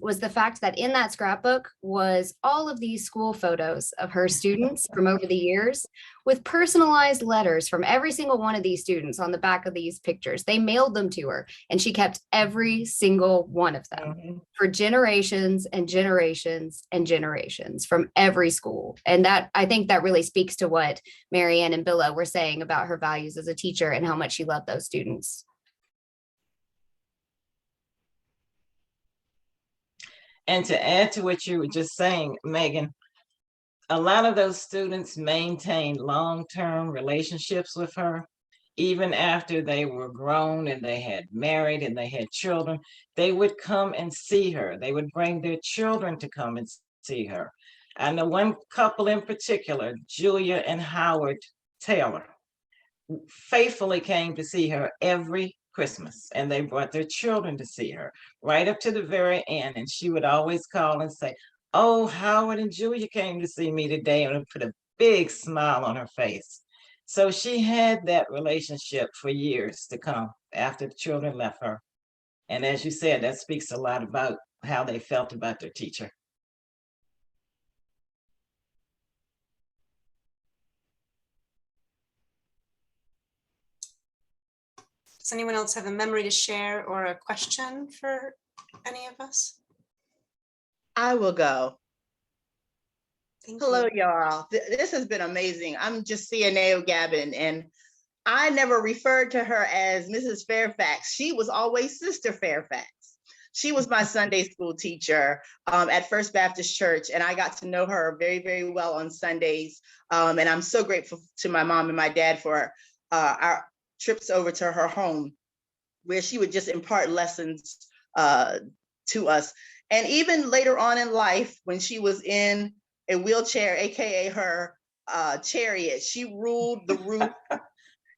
J: was the fact that in that scrapbook was all of these school photos of her students from over the years, with personalized letters from every single one of these students on the back of these pictures. They mailed them to her, and she kept every single one of them for generations and generations and generations from every school. And that, I think that really speaks to what Marianne and Billo were saying about her values as a teacher and how much she loved those students.
H: And to add to what you were just saying, Megan, a lot of those students maintained long-term relationships with her, even after they were grown and they had married and they had children. They would come and see her. They would bring their children to come and see her. I know one couple in particular, Julia and Howard Taylor, faithfully came to see her every Christmas, and they brought their children to see her right up to the very end. And she would always call and say, "Oh, Howard and Julia came to see me today," and would put a big smile on her face. So she had that relationship for years to come after the children left her. And as you said, that speaks a lot about how they felt about their teacher.
B: Does anyone else have a memory to share or a question for any of us?
H: I will go.
B: Thank
H: Hello,
B: you.
H: y'all. This has been amazing. I'm just CNA Gavin, and I never referred to her as Mrs. Fairfax. She was always Sister Fairfax. She was my Sunday school teacher at First Baptist Church, and I got to know her very, very well on Sundays. And I'm so grateful to my mom and my dad for our trips over to her home, where she would just impart lessons to us. And even later on in life, when she was in a wheelchair, AKA her chariot, she ruled the roof,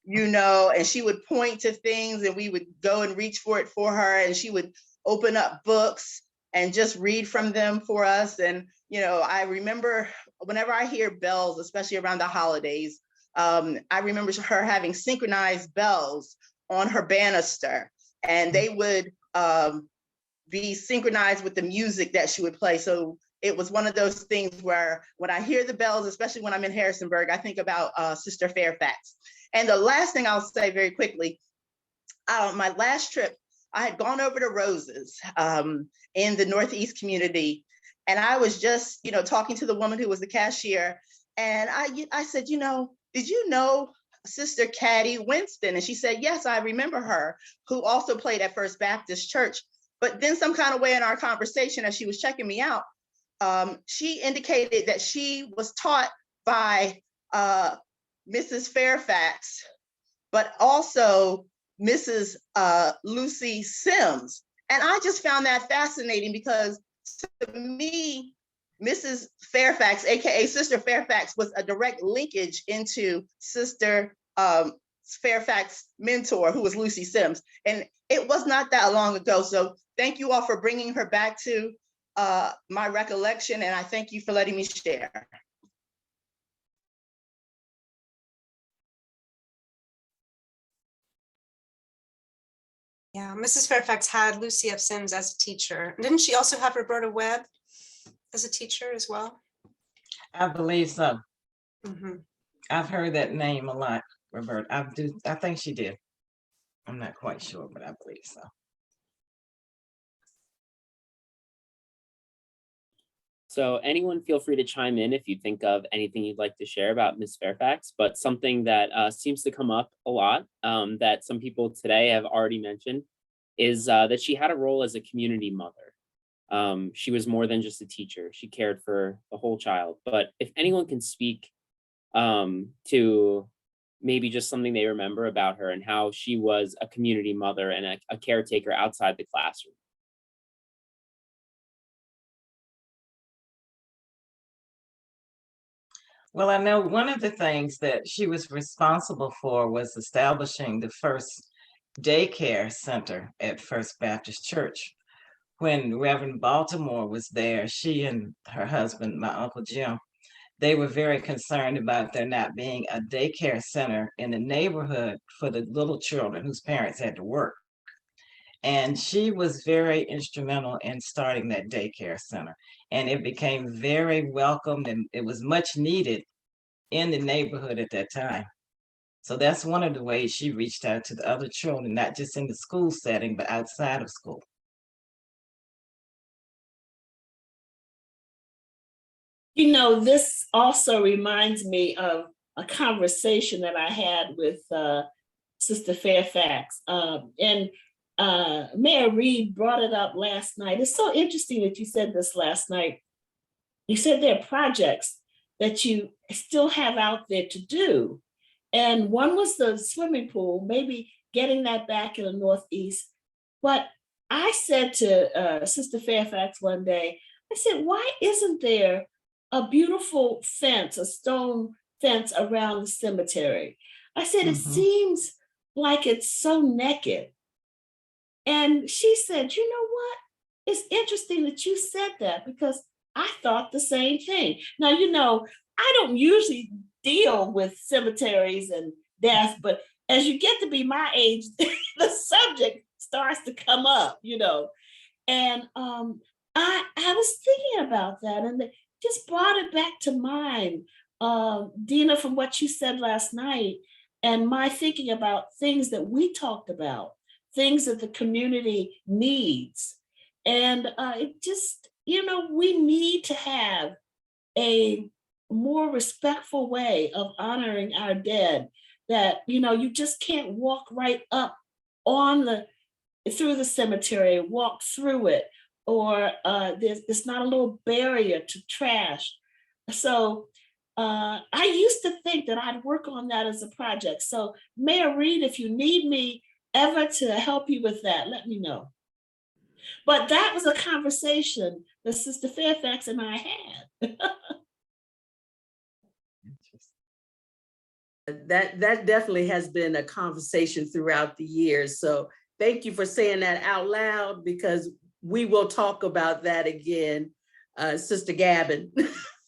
H: and she would point to things and we would go and reach for it for her. And she would open up books and just read from them for us. And, I remember whenever I hear bells, especially around the holidays, I remember her having synchronized bells on her banister, and they would be synchronized with the music that she would play. So it was one of those things where when I hear the bells, especially when I'm in Harrisonburg, I think about Sister Fairfax. And the last thing I'll say very quickly, my last trip, I had gone over to Roses in the Northeast community. And I was just, talking to the woman who was the cashier. And I said, did you know Sister Caddy Winston? And she said, yes, I remember her, who also played at First Baptist Church. But then some kind of way in our conversation, as she was checking me out, she indicated that she was taught by Mrs. Fairfax, but also Mrs. Lucy Sims. And I just found that fascinating because to me, Mrs. Fairfax, AKA Sister Fairfax, was a direct linkage into Sister Fairfax mentor, who was Lucy Sims. And it was not that long ago. So thank you all for bringing her back to my recollection. And I thank you for letting me share.
B: Yeah, Mrs. Fairfax had Lucy F. Sims as a teacher. Didn't she also have Roberta Webb as a teacher as well?
H: I believe so.
B: Mm-hmm.
H: I've heard that name a lot, Roberta. I think she did. I'm not quite sure, but I believe so.
F: So anyone feel free to chime in if you think of anything you'd like to share about Ms. Fairfax, but something that seems to come up a lot that some people today have already mentioned is that she had a role as a community mother. She was more than just a teacher. She cared for the whole child. But if anyone can speak to maybe just something they remember about her and how she was a community mother and a caretaker outside the classroom.
H: Well, I know one of the things that she was responsible for was establishing the first daycare center at First Baptist Church. When Reverend Baltimore was there, she and her husband, my Uncle Jim, they were very concerned about there not being a daycare center in the neighborhood for the little children whose parents had to work. And she was very instrumental in starting that daycare center. And it became very welcomed and it was much needed in the neighborhood at that time. So that's one of the ways she reached out to the other children, not just in the school setting, but outside of school.
C: This also reminds me of a conversation that I had with Sister Fairfax. And Mayor Reed brought it up last night. It's so interesting that you said this last night. You said there are projects that you still have out there to do. And one was the swimming pool, maybe getting that back in the Northeast. But I said to Sister Fairfax one day, I said, why isn't there a beautiful fence, a stone fence around the cemetery? I said, it seems like it's so naked. And she said, you know what? It's interesting that you said that because I thought the same thing. Now, I don't usually deal with cemeteries and death, but as you get to be my age, the subject starts to come up, And I was thinking about that and just brought it back to mind, Dina, from what you said last night. and my thinking about things that we talked about, things that the community needs. And it just, we need to have a more respectful way of honoring our dead, that, you just can't walk right up through the cemetery, walk through it, or there's not a little barrier to trash. So I used to think that I'd work on that as a project. So Mayor Reed, if you need me ever to help you with that, let me know. But that was a conversation that Sister Fairfax and I had.
D: That definitely has been a conversation throughout the years. So thank you for saying that out loud, because we will talk about that again, Sister Gavin.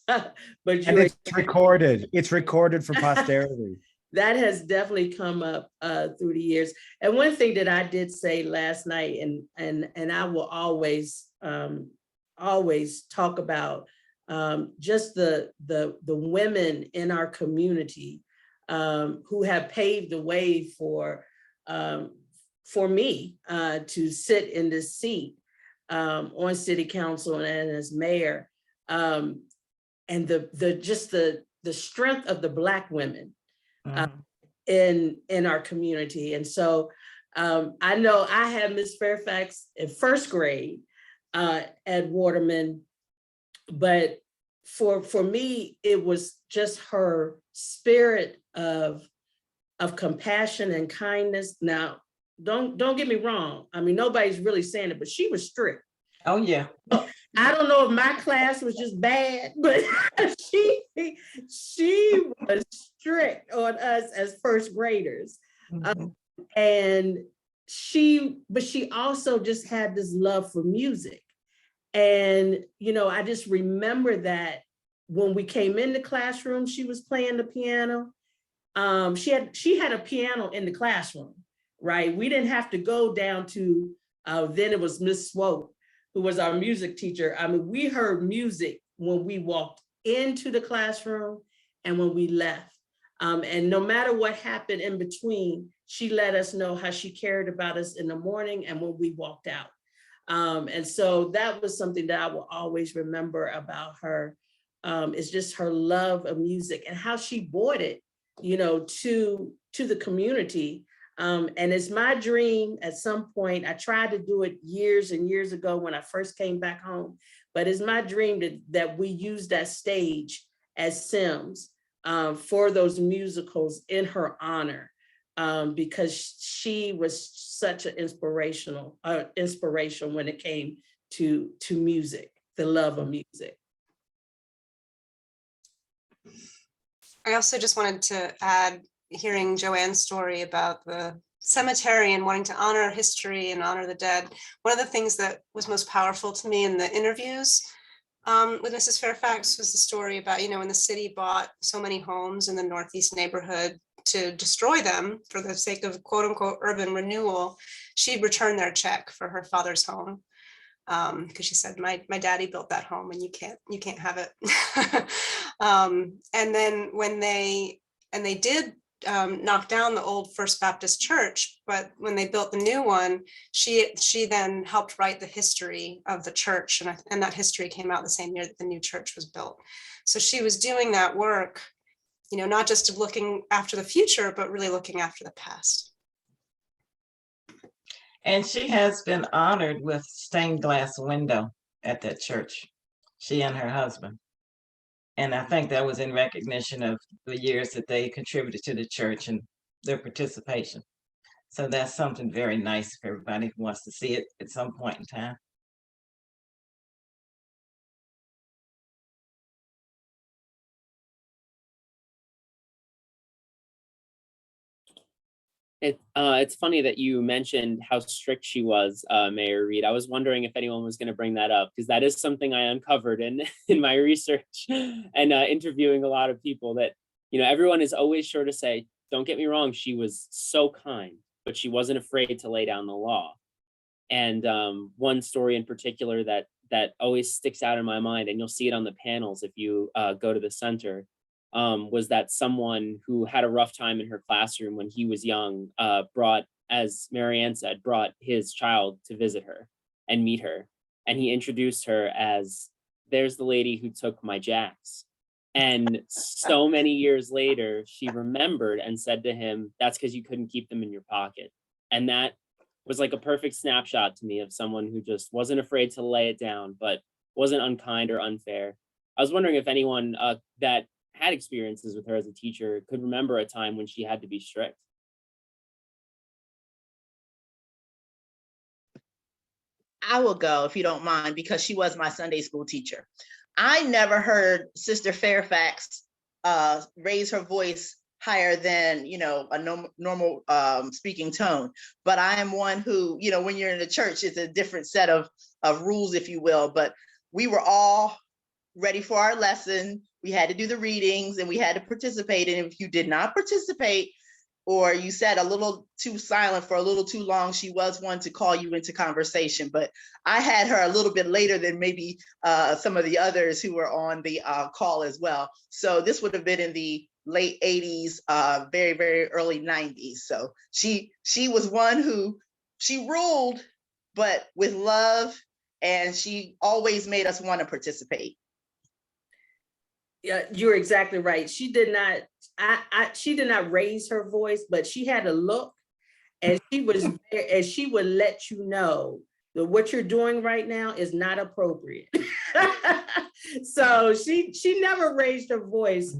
D: But
A: it's recorded. It's recorded for posterity.
D: That has definitely come up through the years. And one thing that I did say last night, and I will always talk about just the women in our community who have paved the way for me to sit in this seat on City Council and as mayor, and the strength of the Black women in our community. And so I know I had Miss Fairfax in first grade at Waterman, but for me, it was just her spirit of compassion and kindness. Now, don't get me wrong. I mean, nobody's really saying it, but she was strict.
H: Oh, yeah.
D: I don't know if my class was just bad, but she was strict on us as first graders. And she also just had this love for music. And, I just remember that when we came in the classroom, she was playing the piano. She had a piano in the classroom, right? We didn't have to go down to, then it was Miss Swope, who was our music teacher. I mean, we heard music when we walked into the classroom and when we left. And no matter what happened in between, she let us know how she cared about us in the morning and when we walked out. And so that was something that I will always remember about her, is just her love of music and how she brought it, to the community. And it's my dream at some point. I tried to do it years and years ago when I first came back home, but it's my dream that we use that stage as Sims for those musicals in her honor, because she was such an inspiration when it came to music, the love of music.
B: I also just wanted to add, hearing Joanne's story about the cemetery and wanting to honor history and honor the dead. One of the things that was most powerful to me in the interviews with Mrs. Fairfax was the story about, when the city bought so many homes in the Northeast neighborhood to destroy them for the sake of quote unquote urban renewal, she returned their check for her father's home. Because she said, my daddy built that home and you can't have it. And then when they did knock down the old First Baptist Church, but when they built the new one, she then helped write the history of the church, and that history came out the same year that the new church was built. So she was doing that work, not just looking after the future, but really looking after the past.
H: And she has been honored with stained glass window at that church, she and her husband. And I think that was in recognition of the years that they contributed to the church and their participation. So that's something very nice for everybody who wants to see it at some point in time.
F: It's funny that you mentioned how strict she was, Mayor Reed. I was wondering if anyone was going to bring that up, because that is something I uncovered in my research and interviewing a lot of people, that, everyone is always sure to say, don't get me wrong, she was so kind, but she wasn't afraid to lay down the law. And one story in particular that always sticks out in my mind, and you'll see it on the panels if you go to the center, was that someone who had a rough time in her classroom when he was young brought, as Marianne said, brought his child to visit her and meet her. And he introduced her as, there's the lady who took my jacks. And so many years later, she remembered and said to him, that's because you couldn't keep them in your pocket. And that was like a perfect snapshot to me of someone who just wasn't afraid to lay it down, but wasn't unkind or unfair. I was wondering if anyone that had experiences with her as a teacher could remember a time when she had to be strict.
K: I will go if you don't mind, because she was my Sunday school teacher. I never heard Sister Fairfax raise her voice higher than, you know, a normal speaking tone. But I am one who, you know, when you're in the church, it's a different set of rules, if you will. But we were all ready for our lesson. We had to do the readings and we had to participate. And if you did not participate, or you sat a little too silent for a little too long, she was one to call you into conversation. But I had her a little bit later than maybe some of the others who were on the call as well. So this would have been in the late 80s, very, very early 90s. So she was one who, she ruled, but with love, and she always made us want to participate.
D: Yeah, you're exactly right. She did not, she did not raise her voice, but she had a look, and she was there, and she would let you know that what you're doing right now is not appropriate. So she never raised her voice,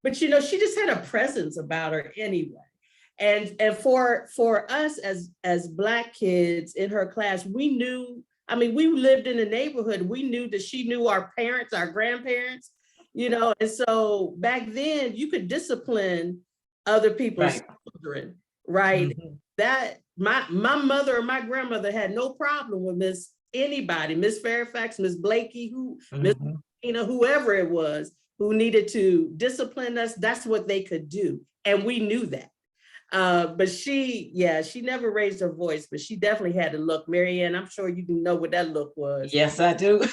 D: but you know, she just had a presence about her anyway. And for us as Black kids in her class, we knew, I mean, we lived in the neighborhood. We knew that she knew our parents, our grandparents. You know, and so back then you could discipline other people's children, right? Mm-hmm. That my mother or my grandmother had no problem with Miss Fairfax, Miss Blakey, Miss Tina, whoever it was who needed to discipline us. That's what they could do, and we knew that. But she never raised her voice, but she definitely had a look. Marianne, I'm sure you know what that look was.
H: Yes, I do.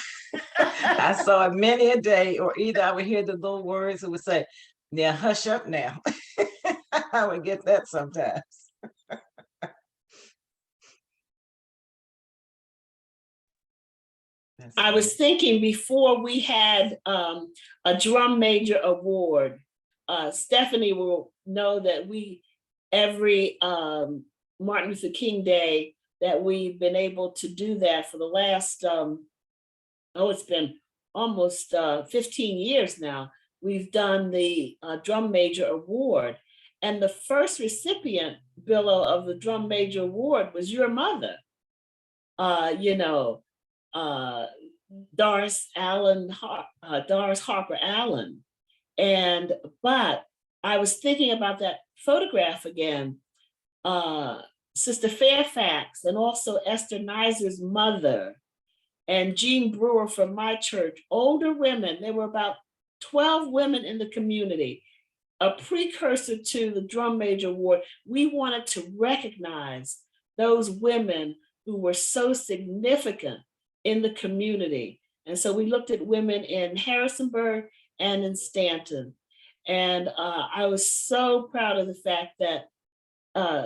H: I saw it many a day, or either I would hear the little words that would say, now hush up now. I would get that sometimes.
C: I was thinking before we had a drum major award, Stephanie will know that every Martin Luther King Day that we've been able to do that for the last, it's been almost 15 years now. We've done the Drum Major Award. And the first recipient, Billo, of the Drum Major Award was your mother. Doris Harper Allen. But I was thinking about that photograph again. Sister Fairfax, and also Esther Niser's mother, and Jean Brewer from my church, older women. There were about 12 women in the community, a precursor to the Drum Major Award. We wanted to recognize those women who were so significant in the community. And so we looked at women in Harrisonburg and in Stanton. And I was so proud of the fact that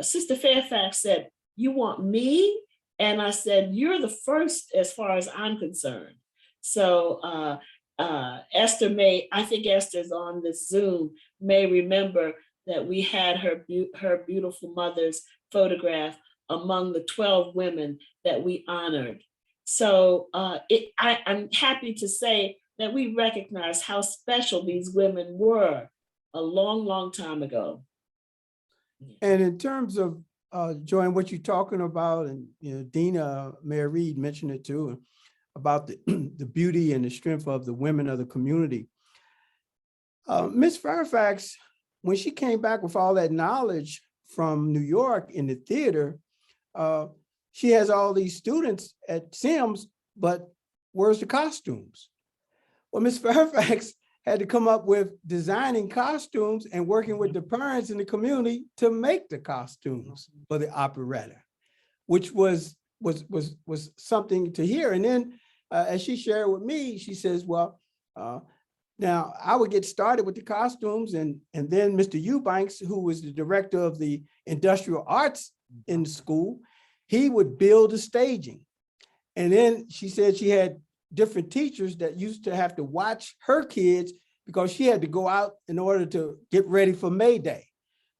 C: Sister Fairfax said, "You want me?" And I said, "You're the first as far as I'm concerned." So Esther I think Esther's on this Zoom, may remember that we had her beautiful mother's photograph among the 12 women that we honored. So I'm happy to say that we recognize how special these women were a long, long time ago.
E: And in terms of Joanne, what you're talking about, and you know, Dina, Mayor Reed mentioned it too, about the beauty and the strength of the women of the community. Miss Fairfax, when she came back with all that knowledge from New York in the theater, she has all these students at Sims, but where's the costumes? Well, Miss Fairfax had to come up with designing costumes and working with the parents in the community to make the costumes for the operetta, which was something to hear. And then as she shared with me, she says, well, Now, I would get started with the costumes, and then Mr. Eubanks, who was the director of the industrial arts in the school, he would build the staging. And then she said she had different teachers that used to have to watch her kids because she had to go out in order to get ready for May Day.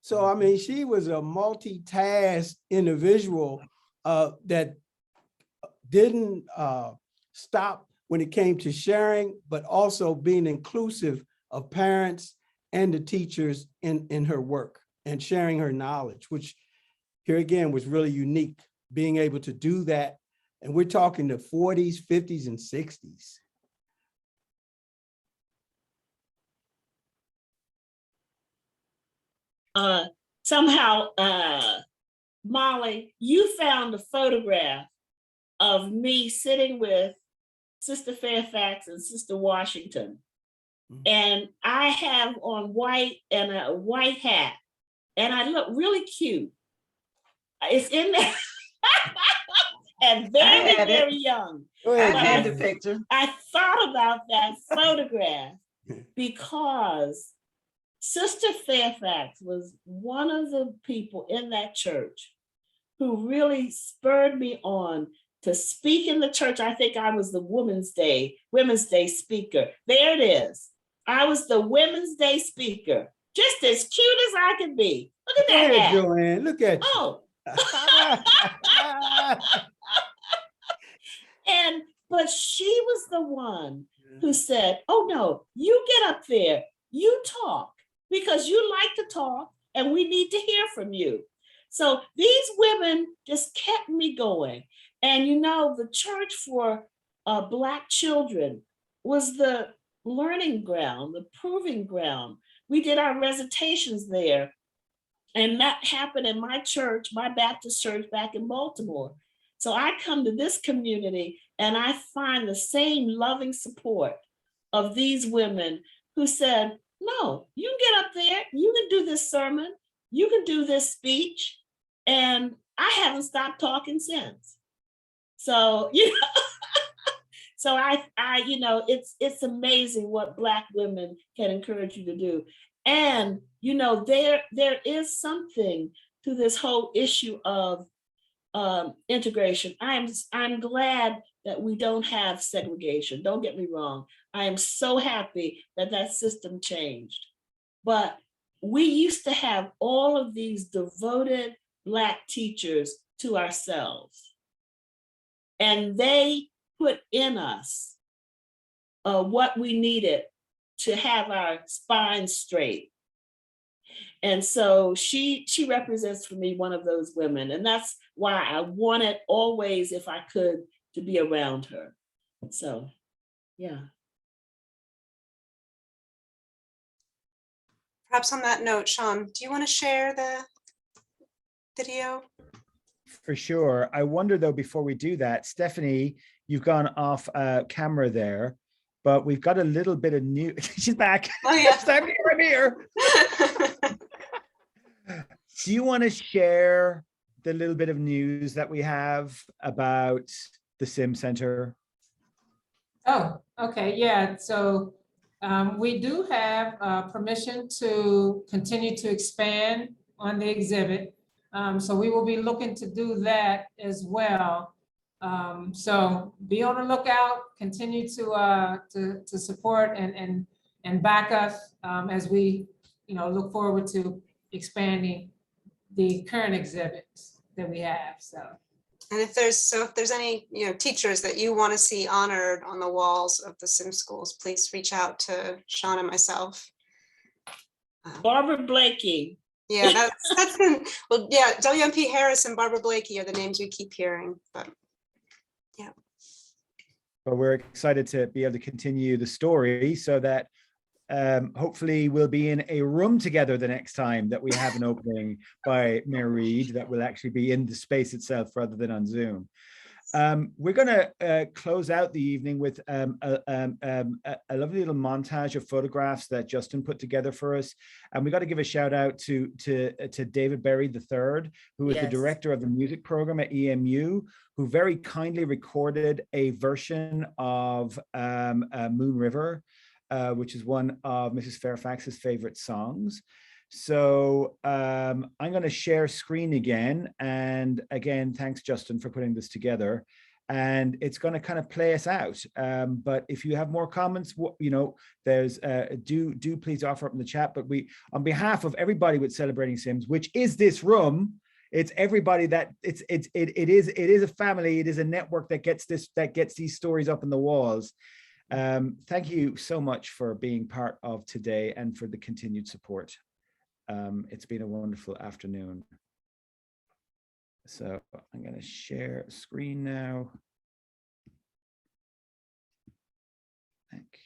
E: So, I mean, she was a multitask individual that didn't stop when it came to sharing, but also being inclusive of parents and the teachers in her work and sharing her knowledge, which here again was really unique, being able to do that. And we're talking the 40s, 50s, and 60s.
C: Somehow, Molly, you found a photograph of me sitting with Sister Fairfax and Sister Washington. And I have on white and a white hat, and I look really cute. It's in there. And very, very young.
H: I had the picture.
C: I thought about that photograph because Sister Fairfax was one of the people in that church who really spurred me on to speak in the church. I think I was the Women's Day speaker. There it is. I was the Women's Day speaker, just as cute as I could be. Look at that hat.
E: Joanne, look at you.
C: Oh. But she was the one who said, oh no, you get up there, you talk, because you like to talk and we need to hear from you. So these women just kept me going. And you know, the church for Black children was the learning ground, the proving ground. We did our recitations there. And that happened in my church, my Baptist church back in Baltimore. So I come to this community and I find the same loving support of these women who said, no, you can get up there, you can do this sermon, you can do this speech. And I haven't stopped talking since. So, you know, so I you know, it's amazing what Black women can encourage you to do. And, you know, there is something to this whole issue of integration. I'm glad that we don't have segregation. Don't get me wrong. I am so happy that that system changed. But we used to have all of these devoted Black teachers to ourselves. And they put in us what we needed to have our spine straight. And so she represents for me one of those women. And that's why I wanted always, if I could, to be around her. So, yeah.
B: Perhaps on that note, Sean, do you want to share the video?
A: For sure. I wonder though, before we do that, Stephanie, you've gone off camera there, but we've got a little bit of new. She's back.
B: Oh yeah,
A: Stephanie, I'm here. Do you want to share the little bit of news that we have about the Sim Center?
G: Oh, okay, yeah, so we do have permission to continue to expand on the exhibit. So we will be looking to do that as well. So be on the lookout, continue to support and back us as we, you know, look forward to expanding the current exhibits that we have. So.
B: And if there's any, you know, teachers that you want to see honored on the walls of the Sim schools, please reach out to Sean and myself.
C: Barbara Blakey.
B: Yeah, that's been, well, yeah, WMP Harris and Barbara Blakey are the names we keep hearing, but yeah.
A: But we're excited to be able to continue the story so that hopefully we'll be in a room together the next time that we have an opening by Mayor Reed that will actually be in the space itself rather than on Zoom. We're going to close out the evening with a lovely little montage of photographs that Justin put together for us. And we got to give a shout out to David Berry III, who is the director of the music program at EMU, who very kindly recorded a version of Moon River. which is one of Mrs. Fairfax's favorite songs. So I'm going to share screen again. And again, thanks, Justin, for putting this together. And it's going to kind of play us out. But if you have more comments, you know, there's do please offer up in the chat. But we, on behalf of everybody with Celebrating Sims, which is this room, it's everybody that it is a family. It is a network that gets these stories up in the walls. Thank you so much for being part of today and for the continued support. It's been a wonderful afternoon. So I'm going to share screen now. Thank you.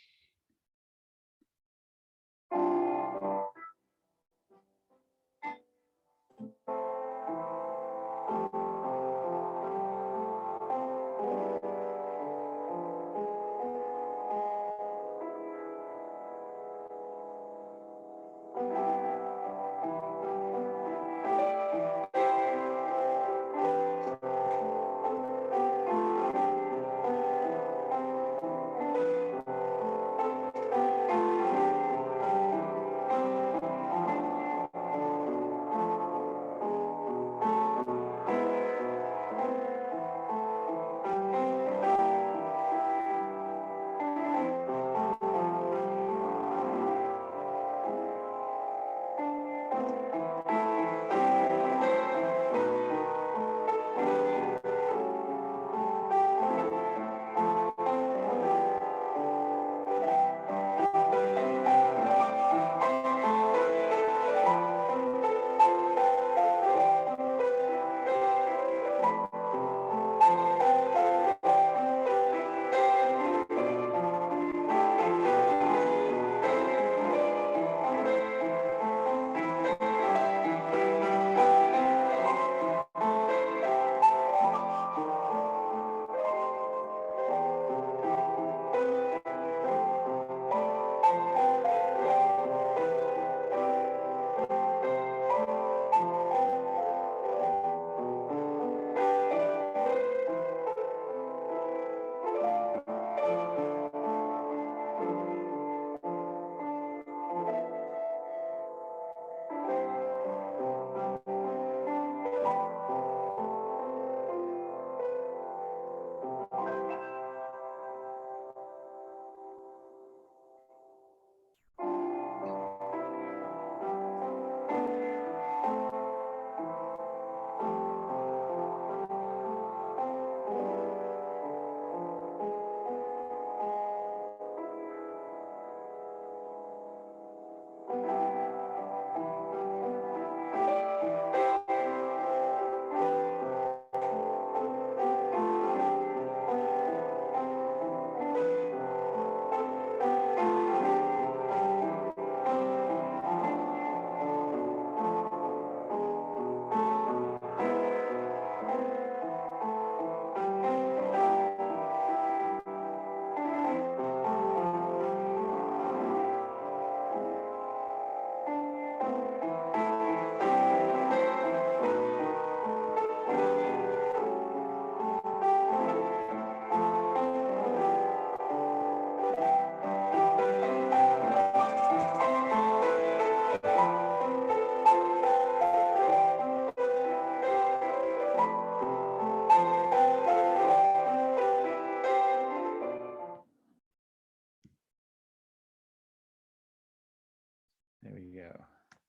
A: There we go.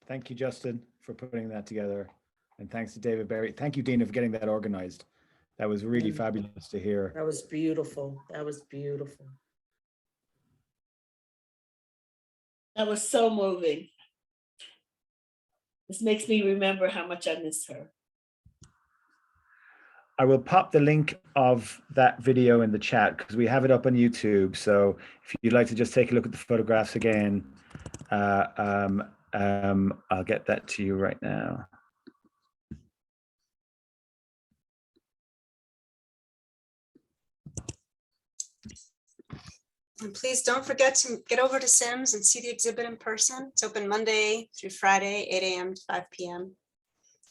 A: Thank you, Justin, for putting that together. And thanks to David Berry. Thank you, Dina, for getting that organized. That was really fabulous to hear.
D: That was beautiful. That was beautiful.
C: That was so moving. This makes me remember how much I miss her.
A: I will pop the link of that video in the chat because we have it up on YouTube. So if you'd like to just take a look at the photographs again, I'll get that to you right now.
B: And please don't forget to get over to Sims and see the exhibit in person. It's open Monday through Friday, 8 a.m. to 5 p.m.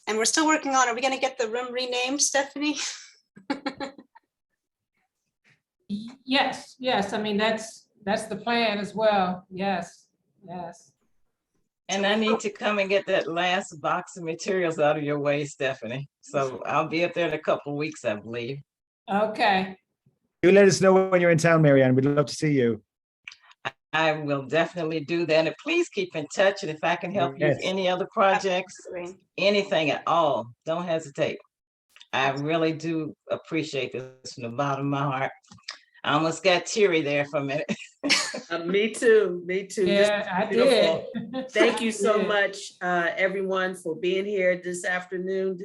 B: And we're still working on, are we going to get the room renamed, Stephanie?
G: Yes, I mean, that's That's the plan as well. Yes, yes.
H: And I need to come and get that last box of materials out of your way, Stephanie. So I'll be up there in a couple of weeks, I believe.
G: Okay,
A: You let us know when you're in town, Marianne. We'd love to see you.
H: I will definitely do that. And please keep in touch. And if I can help you with
A: Yes.
H: any other projects,
B: Absolutely.
H: anything at all, don't hesitate. I really do appreciate this from the bottom of my heart. I almost got teary there for a minute.
C: Me too, me too. This
G: yeah, I
C: is beautiful.
G: did.
C: Thank you so
G: Yeah.
C: much, everyone, for being here this afternoon.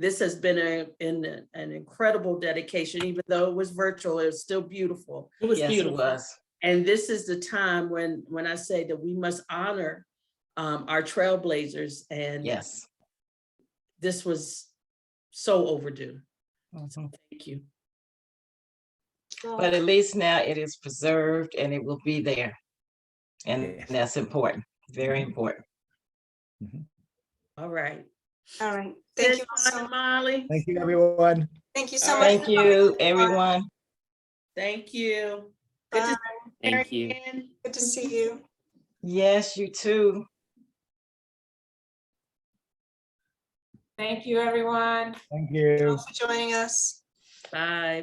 C: This has been an incredible dedication, even though it was virtual, it was still beautiful.
D: It was
H: Yes, it
D: beautiful.
H: was.
C: And this is the time when I say that we must honor our trailblazers, and
H: Yes.
C: this was so overdue.
H: Mhm.
C: Thank you.
H: But at least now it is preserved and it will be there. And
A: Yes.
H: that's important, very important.
C: All right.
B: All right. Thank you
C: Ms.
B: so much.
C: Molly.
A: Thank you, everyone.
B: Thank you so
C: All
B: much.
C: right.
H: Thank you, everyone.
C: Thank you. Good to
B: Bye.
C: see
F: Thank you.
C: Marianne.
B: Good to see you.
H: Yes, you too.
G: Thank you, everyone.
A: Thank you.
B: Thanks for joining us.
C: Bye.